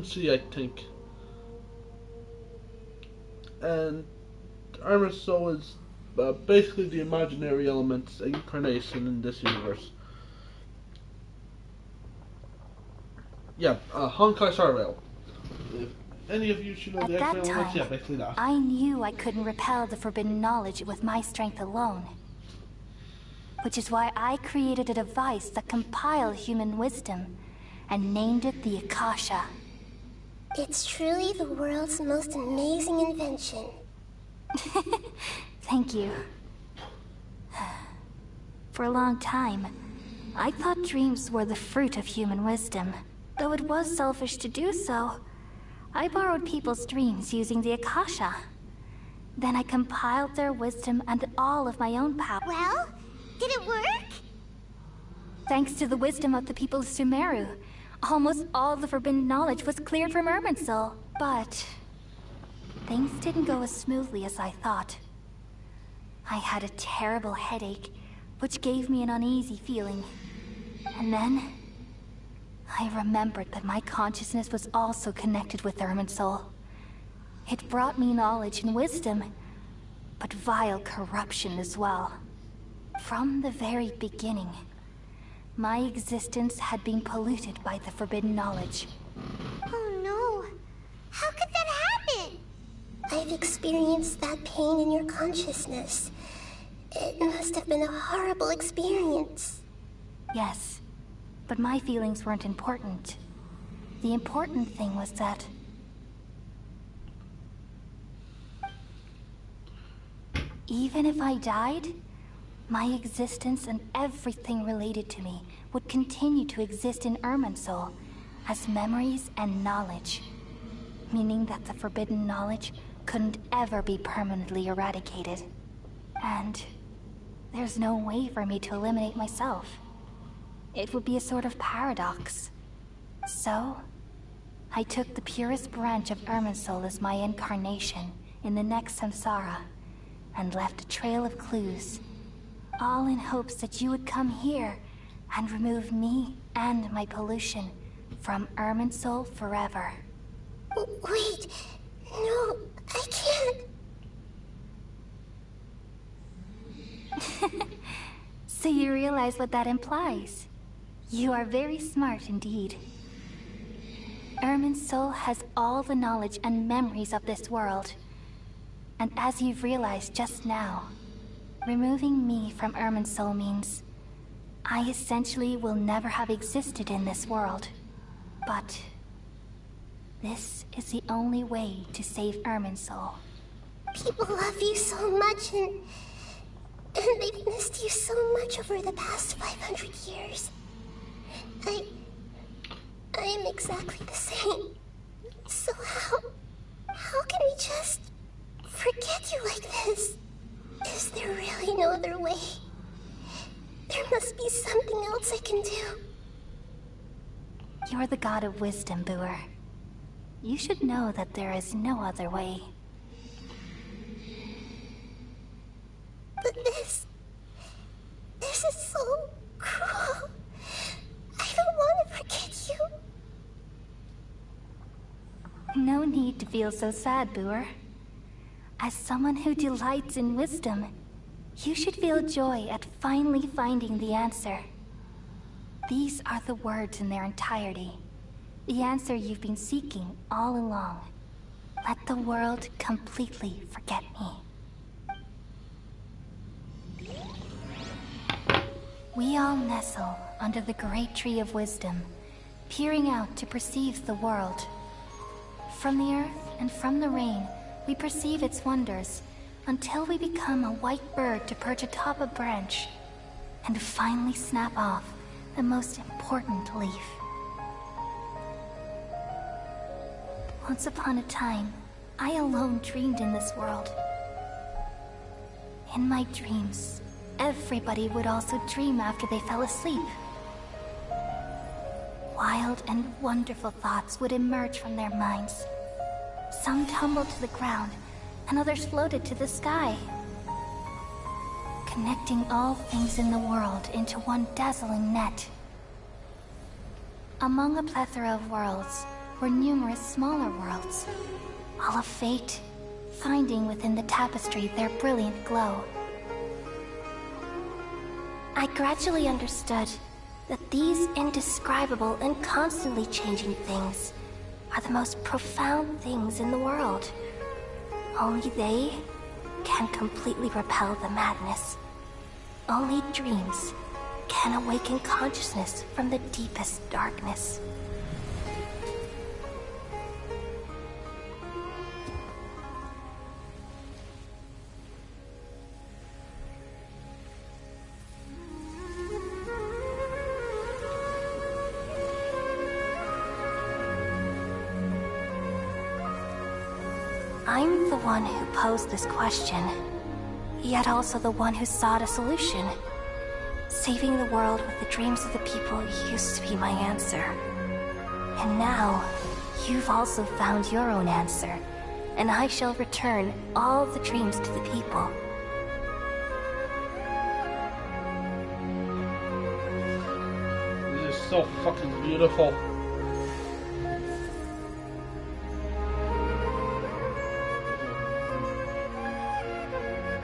Sea, I think. And Irminsul is basically the imaginary element's incarnation in this universe. Yeah, Honkai Star Rail. If any of you should know At the that X-Rail elements, time, yeah, basically that. I knew I couldn't repel the forbidden knowledge with my strength alone. Which is why I created a device that compiled human wisdom and named it the Akasha. It's truly the world's most amazing invention. Thank you. For a long time, I thought dreams were the fruit of human wisdom. Though it was selfish to do so, I borrowed people's dreams using the Akasha. Then I compiled their wisdom and all of my own power. Well, did it work? Thanks to the wisdom of the people of Sumeru, almost all the forbidden knowledge was cleared from Irminsul. But things didn't go as smoothly as I thought. I had a terrible headache, which gave me an uneasy feeling. And then I remembered that my consciousness was also connected with Irminsul. It brought me knowledge and wisdom, but vile corruption as well. From the very beginning, my existence had been polluted by the forbidden knowledge. Oh no. How could that happen? I've experienced that pain in your consciousness. It must have been a horrible experience. Yes, but my feelings weren't important. The important thing was that even if I died, my existence and everything related to me would continue to exist in Irminsul as memories and knowledge, meaning that the forbidden knowledge couldn't ever be permanently eradicated. And there's no way for me to eliminate myself. It would be a sort of paradox. So, I took the purest branch of Irminsul as my incarnation in the next samsara, and left a trail of clues, all in hopes that you would come here and remove me and my pollution from Irminsul forever. Wait, no, I can't. So you realize what that implies? You are very smart indeed. Irminsul has all the knowledge and memories of this world. And as you've realized just now, removing me from Irminsul means I essentially will never have existed in this world. But this is the only way to save Irminsul. People love you so much, and they've missed you so much over the past 500 years. I am exactly the same. So how can we just forget you like this? Is there really no other way? There must be something else I can do. You're the god of wisdom, Boer. You should know that there is no other way. But this is so cruel. I don't want to forget you. No need to feel so sad, Boer. As someone who delights in wisdom, you should feel joy at finally finding the answer. These are the words in their entirety. The answer you've been seeking all along. Let the world completely forget me. We all nestle under the great tree of wisdom, peering out to perceive the world. From the earth and from the rain, we perceive its wonders, until we become a white bird to perch atop a branch, and finally snap off the most important leaf. Once upon a time, I alone dreamed in this world. In my dreams, everybody would also dream after they fell asleep. Wild and wonderful thoughts would emerge from their minds. Some tumbled to the ground, and others floated to the sky, connecting all things in the world into one dazzling net. Among a plethora of worlds were numerous smaller worlds, all of fate, finding within the tapestry their brilliant glow. I gradually understood that these indescribable and constantly changing things are the most profound things in the world. Only they can completely repel the madness. Only dreams can awaken consciousness from the deepest darkness. I'm the one who posed this question, yet also the one who sought a solution. Saving the world with the dreams of the people used to be my answer. And now, you've also found your own answer, and I shall return all the dreams to the people. This is so fucking beautiful.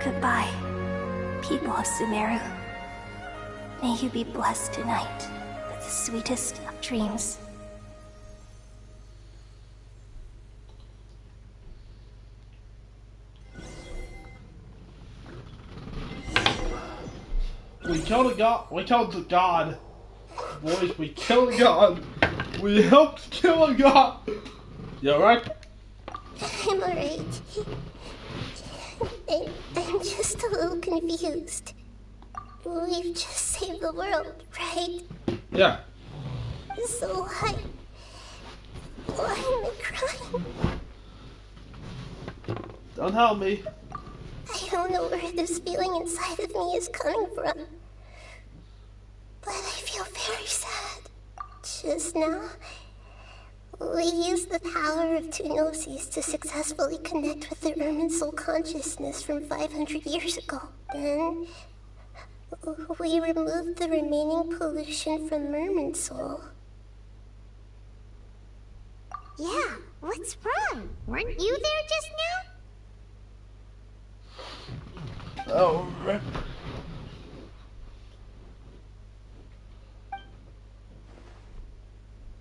Goodbye, people of Sumeru. May you be blessed tonight with the sweetest of dreams. We killed a god. We killed the god. Boys, we killed a god. We helped kill a god. You alright? I'm alright. I'm just a little confused. We've just saved the world, right? Yeah. So why am I crying? Don't help me. I don't know where this feeling inside of me is coming from. But I feel very sad. Just now, we used the power of two gnosis to successfully connect with the Irminsul consciousness from 500 years ago. Then, we removed the remaining pollution from Irminsul. Yeah, what's wrong? Weren't you there just now? Oh, rip.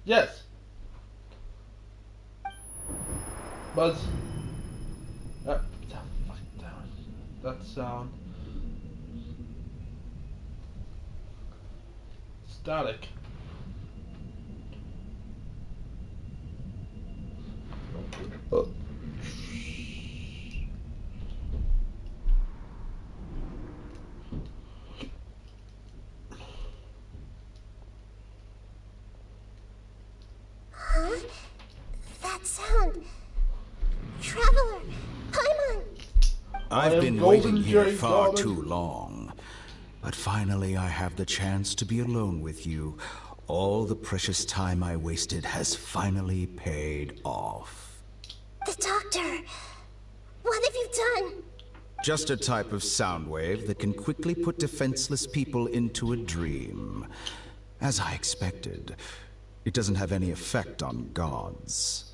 Yes. Buzz. That sound. Static. Huh? That sound. Traveler! Paimon! I've been Golden waiting here Jay far Golden. too long. But finally I have the chance to be alone with you. All the precious time I wasted has finally paid off. The doctor! What have you done? Just a type of sound wave that can quickly put defenseless people into a dream. As I expected, it doesn't have any effect on gods.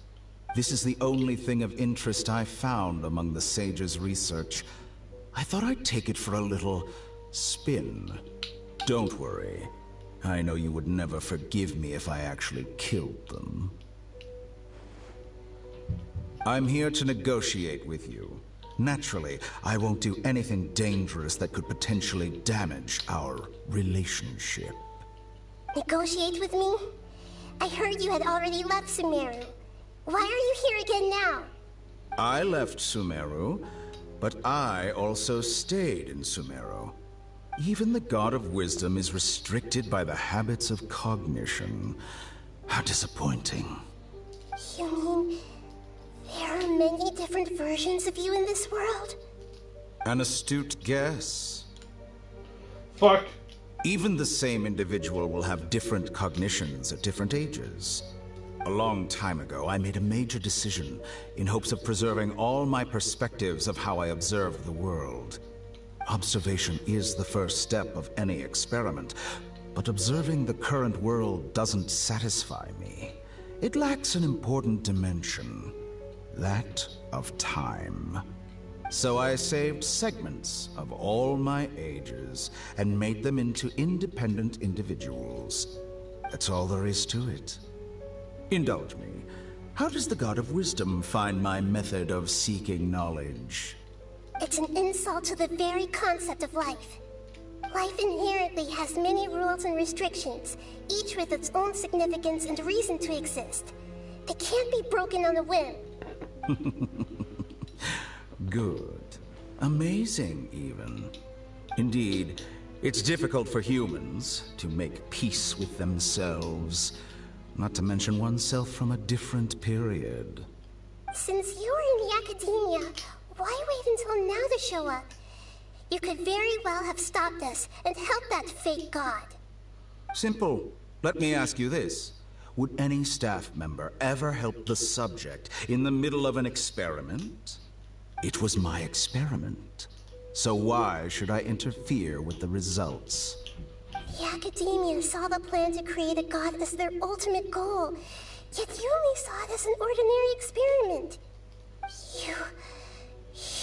This is the only thing of interest I found among the sage's research. I thought I'd take it for a little spin. Don't worry. I know you would never forgive me if I actually killed them. I'm here to negotiate with you. Naturally, I won't do anything dangerous that could potentially damage our relationship. Negotiate with me? I heard you had already left Sumeru. Why are you here again now? I left Sumeru, but I also stayed in Sumeru. Even the God of Wisdom is restricted by the habits of cognition. How disappointing. You mean there are many different versions of you in this world? An astute guess. Fuck. Even the same individual will have different cognitions at different ages. A long time ago, I made a major decision in hopes of preserving all my perspectives of how I observed the world. Observation is the first step of any experiment, but observing the current world doesn't satisfy me. It lacks an important dimension, that of time. So I saved segments of all my ages and made them into independent individuals. That's all there is to it. Indulge me. How does the God of Wisdom find my method of seeking knowledge? It's an insult to the very concept of life. Life inherently has many rules and restrictions, each with its own significance and reason to exist. They can't be broken on a whim. Good. Amazing, even. Indeed, it's difficult for humans to make peace with themselves, not to mention oneself from a different period. Since you were in the academia, why wait until now to show up? You could very well have stopped us and helped that fake god. Simple. Let me ask you this. Would any staff member ever help the subject in the middle of an experiment? It was my experiment. So why should I interfere with the results? The academia saw the plan to create a god as their ultimate goal, yet you only saw it as an ordinary experiment.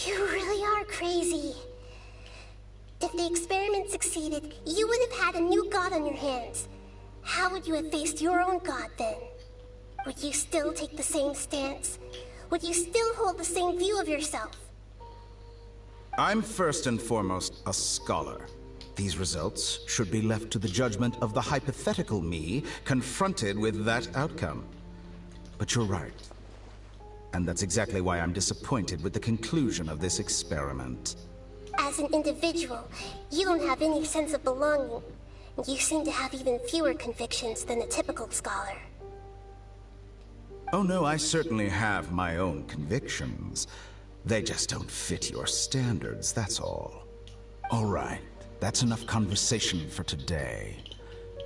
You really are crazy. If the experiment succeeded, you would have had a new god on your hands. How would you have faced your own god then? Would you still take the same stance? Would you still hold the same view of yourself? I'm first and foremost a scholar. These results should be left to the judgment of the hypothetical me confronted with that outcome. But you're right. And that's exactly why I'm disappointed with the conclusion of this experiment. As an individual, you don't have any sense of belonging. You seem to have even fewer convictions than a typical scholar. Oh no, I certainly have my own convictions. They just don't fit your standards, that's all. All right, that's enough conversation for today.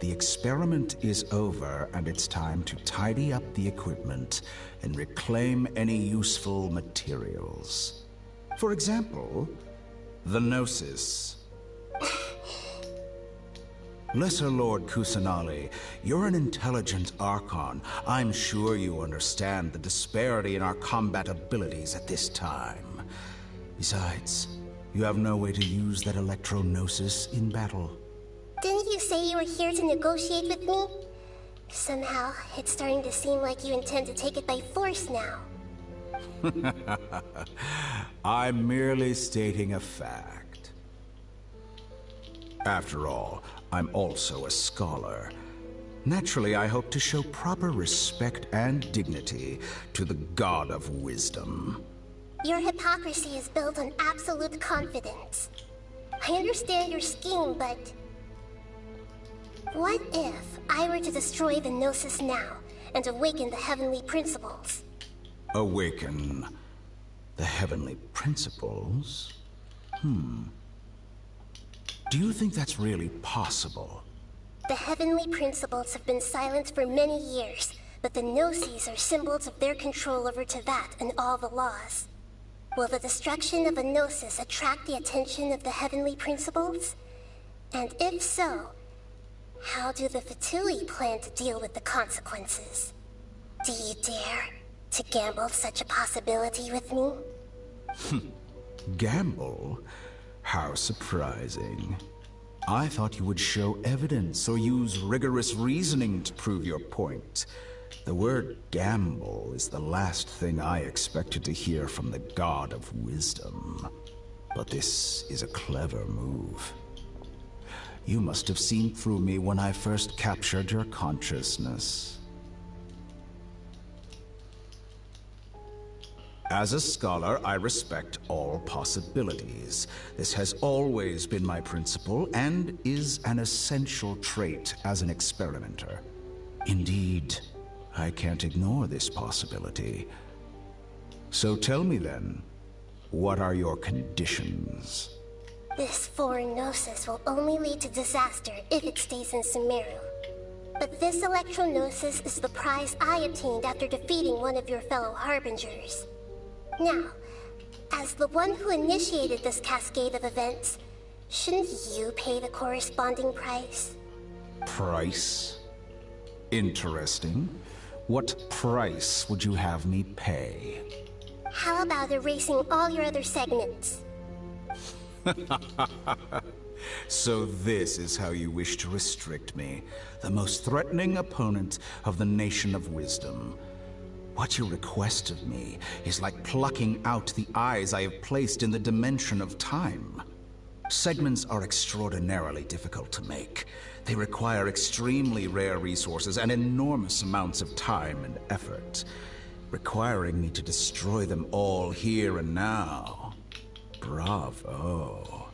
The experiment is over, and it's time to tidy up the equipment and reclaim any useful materials. For example, the Gnosis. Lesser Lord Kusanali, you're an intelligent Archon. I'm sure you understand the disparity in our combat abilities at this time. Besides, you have no way to use that Electro-Gnosis in battle. Didn't you say you were here to negotiate with me? Somehow, it's starting to seem like you intend to take it by force now. I'm merely stating a fact. After all, I'm also a scholar. Naturally, I hope to show proper respect and dignity to the God of Wisdom. Your hypocrisy is built on absolute confidence. I understand your scheme, but... what if I were to destroy the Gnosis now and awaken the heavenly principles? Awaken the heavenly principles? Do you think that's really possible? The heavenly principles have been silent for many years, but the Gnosis are symbols of their control over Teyvat and all the laws. Will the destruction of a Gnosis attract the attention of the heavenly principles? And if so, how do the Fatui plan to deal with the consequences? Do you dare to gamble such a possibility with me? Gamble? How surprising. I thought you would show evidence or use rigorous reasoning to prove your point. The word gamble is the last thing I expected to hear from the God of Wisdom. But this is a clever move. You must have seen through me when I first captured your consciousness. As a scholar, I respect all possibilities. This has always been my principle and is an essential trait as an experimenter. Indeed, I can't ignore this possibility. So tell me then, what are your conditions? This foreign Gnosis will only lead to disaster if it stays in Sumeru. But this Electro-Gnosis is the prize I obtained after defeating one of your fellow Harbingers. Now, as the one who initiated this cascade of events, shouldn't you pay the corresponding price? Price? Interesting. What price would you have me pay? How about erasing all your other segments? So this is how you wish to restrict me, the most threatening opponent of the Nation of Wisdom. What you request of me is like plucking out the eyes I have placed in the dimension of time. Segments are extraordinarily difficult to make. They require extremely rare resources and enormous amounts of time and effort, requiring me to destroy them all here and now. Bravo.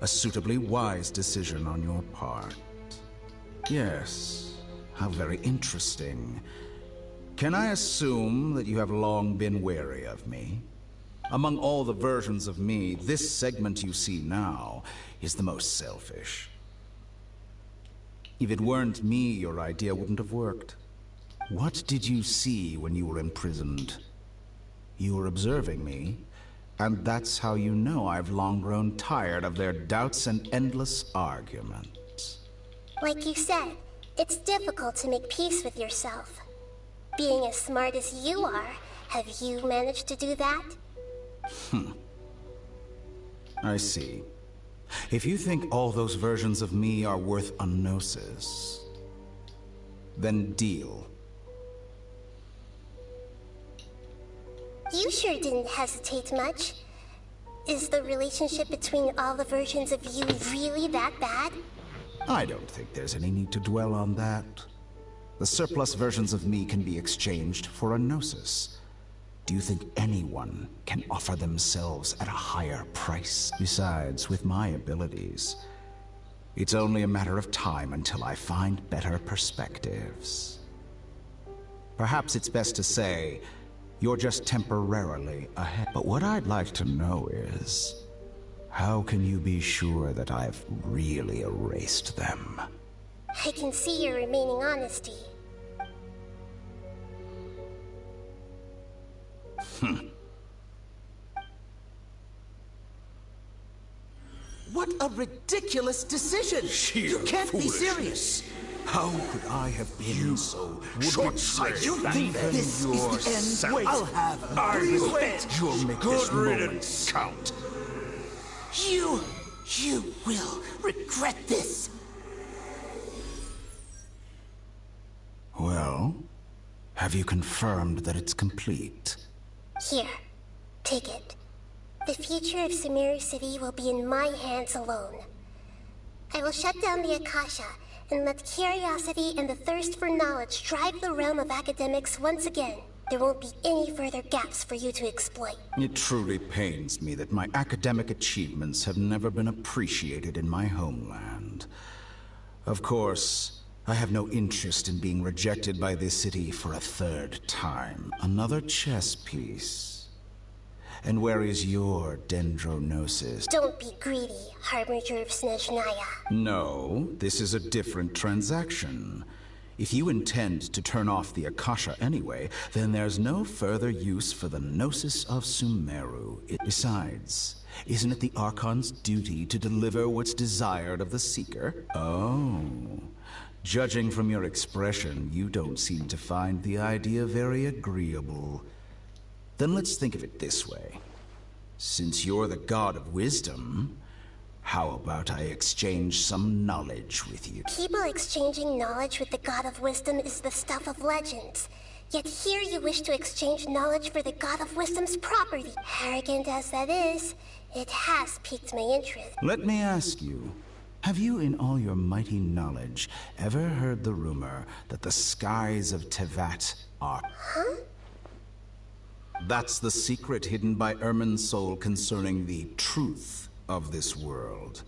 A suitably wise decision on your part. Yes, how very interesting. Can I assume that you have long been wary of me? Among all the versions of me, this segment you see now is the most selfish. If it weren't me, your idea wouldn't have worked. What did you see when you were imprisoned? You were observing me, and that's how you know I've long grown tired of their doubts and endless arguments. Like you said, it's difficult to make peace with yourself. Being as smart as you are, have you managed to do that? I see. If you think all those versions of me are worth a gnosis, then deal. You sure didn't hesitate much. Is the relationship between all the versions of you really that bad? I don't think there's any need to dwell on that. The surplus versions of me can be exchanged for a gnosis. Do you think anyone can offer themselves at a higher price? Besides, with my abilities, it's only a matter of time until I find better perspectives. Perhaps it's best to say, you're just temporarily ahead. But what I'd like to know is, how can you be sure that I've really erased them? I can see your remaining honesty. What a ridiculous decision! You can't be serious! How could I have been so short-sighted? You think this is the end? Wait, I'll have Wait! You'll make this moment count. You will regret this. Well, have you confirmed that it's complete? Here, take it. The future of Sumeru City will be in my hands alone. I will shut down the Akasha and let curiosity and the thirst for knowledge drive the realm of academics once again. There won't be any further gaps for you to exploit. It truly pains me that my academic achievements have never been appreciated in my homeland. Of course, I have no interest in being rejected by this city for a third time. Another chess piece. And where is your dendronosis? Don't be greedy, Harbinger of Snezhnaya. No, this is a different transaction. If you intend to turn off the Akasha anyway, then there's no further use for the Gnosis of Sumeru. Besides, isn't it the Archon's duty to deliver what's desired of the Seeker? Oh. Judging from your expression, you don't seem to find the idea very agreeable. Then let's think of it this way. Since you're the god of wisdom, how about I exchange some knowledge with you? People exchanging knowledge with the god of wisdom is the stuff of legends. Yet here you wish to exchange knowledge for the god of wisdom's property. Arrogant as that is, it has piqued my interest. Let me ask you, have you in all your mighty knowledge ever heard the rumor that the skies of Tevat are... Huh? That's the secret hidden by Irminsul concerning the truth of this world.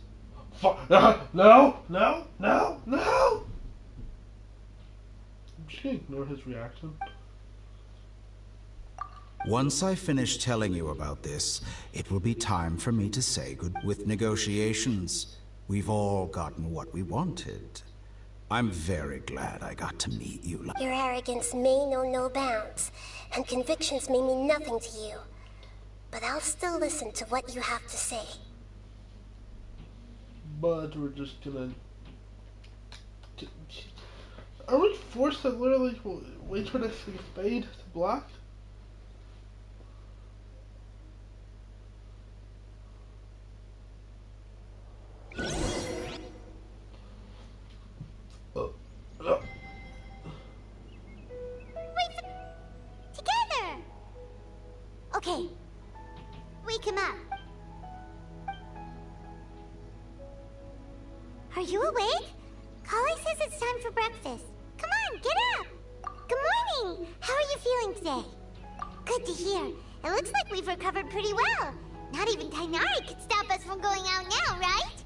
No, no, no, no! I'm just gonna ignore his reaction. Once I finish telling you about this, it will be time for me to say good with negotiations. We've all gotten what we wanted. I'm very glad I got to meet you. Your arrogance may know no bounds, and convictions may mean nothing to you. But I'll still listen to what you have to say. But we're just gonna... Are we forced to literally wait for this to fade to black? Together! Okay. Wake him up. Are you awake? Kali says it's time for breakfast. Come on, get up! Good morning! How are you feeling today? Good to hear. It looks like we've recovered pretty well. Not even Tainari could stop us from going out now, right?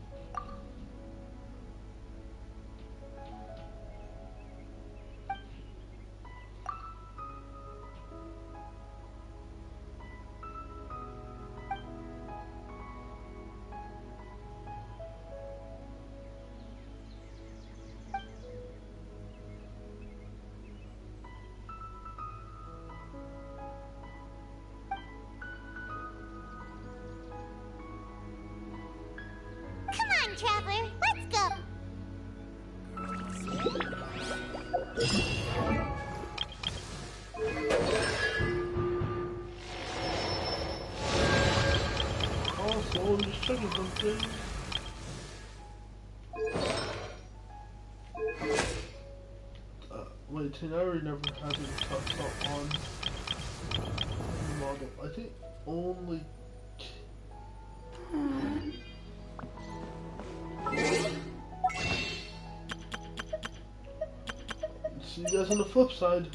Traveler. Let's go. Also, I'm just checking something. Wait, Tenari never had it touched on the model. I think only. See you guys on the flip side.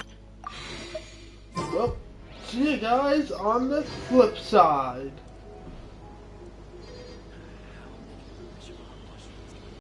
Well, see you guys on the flip side.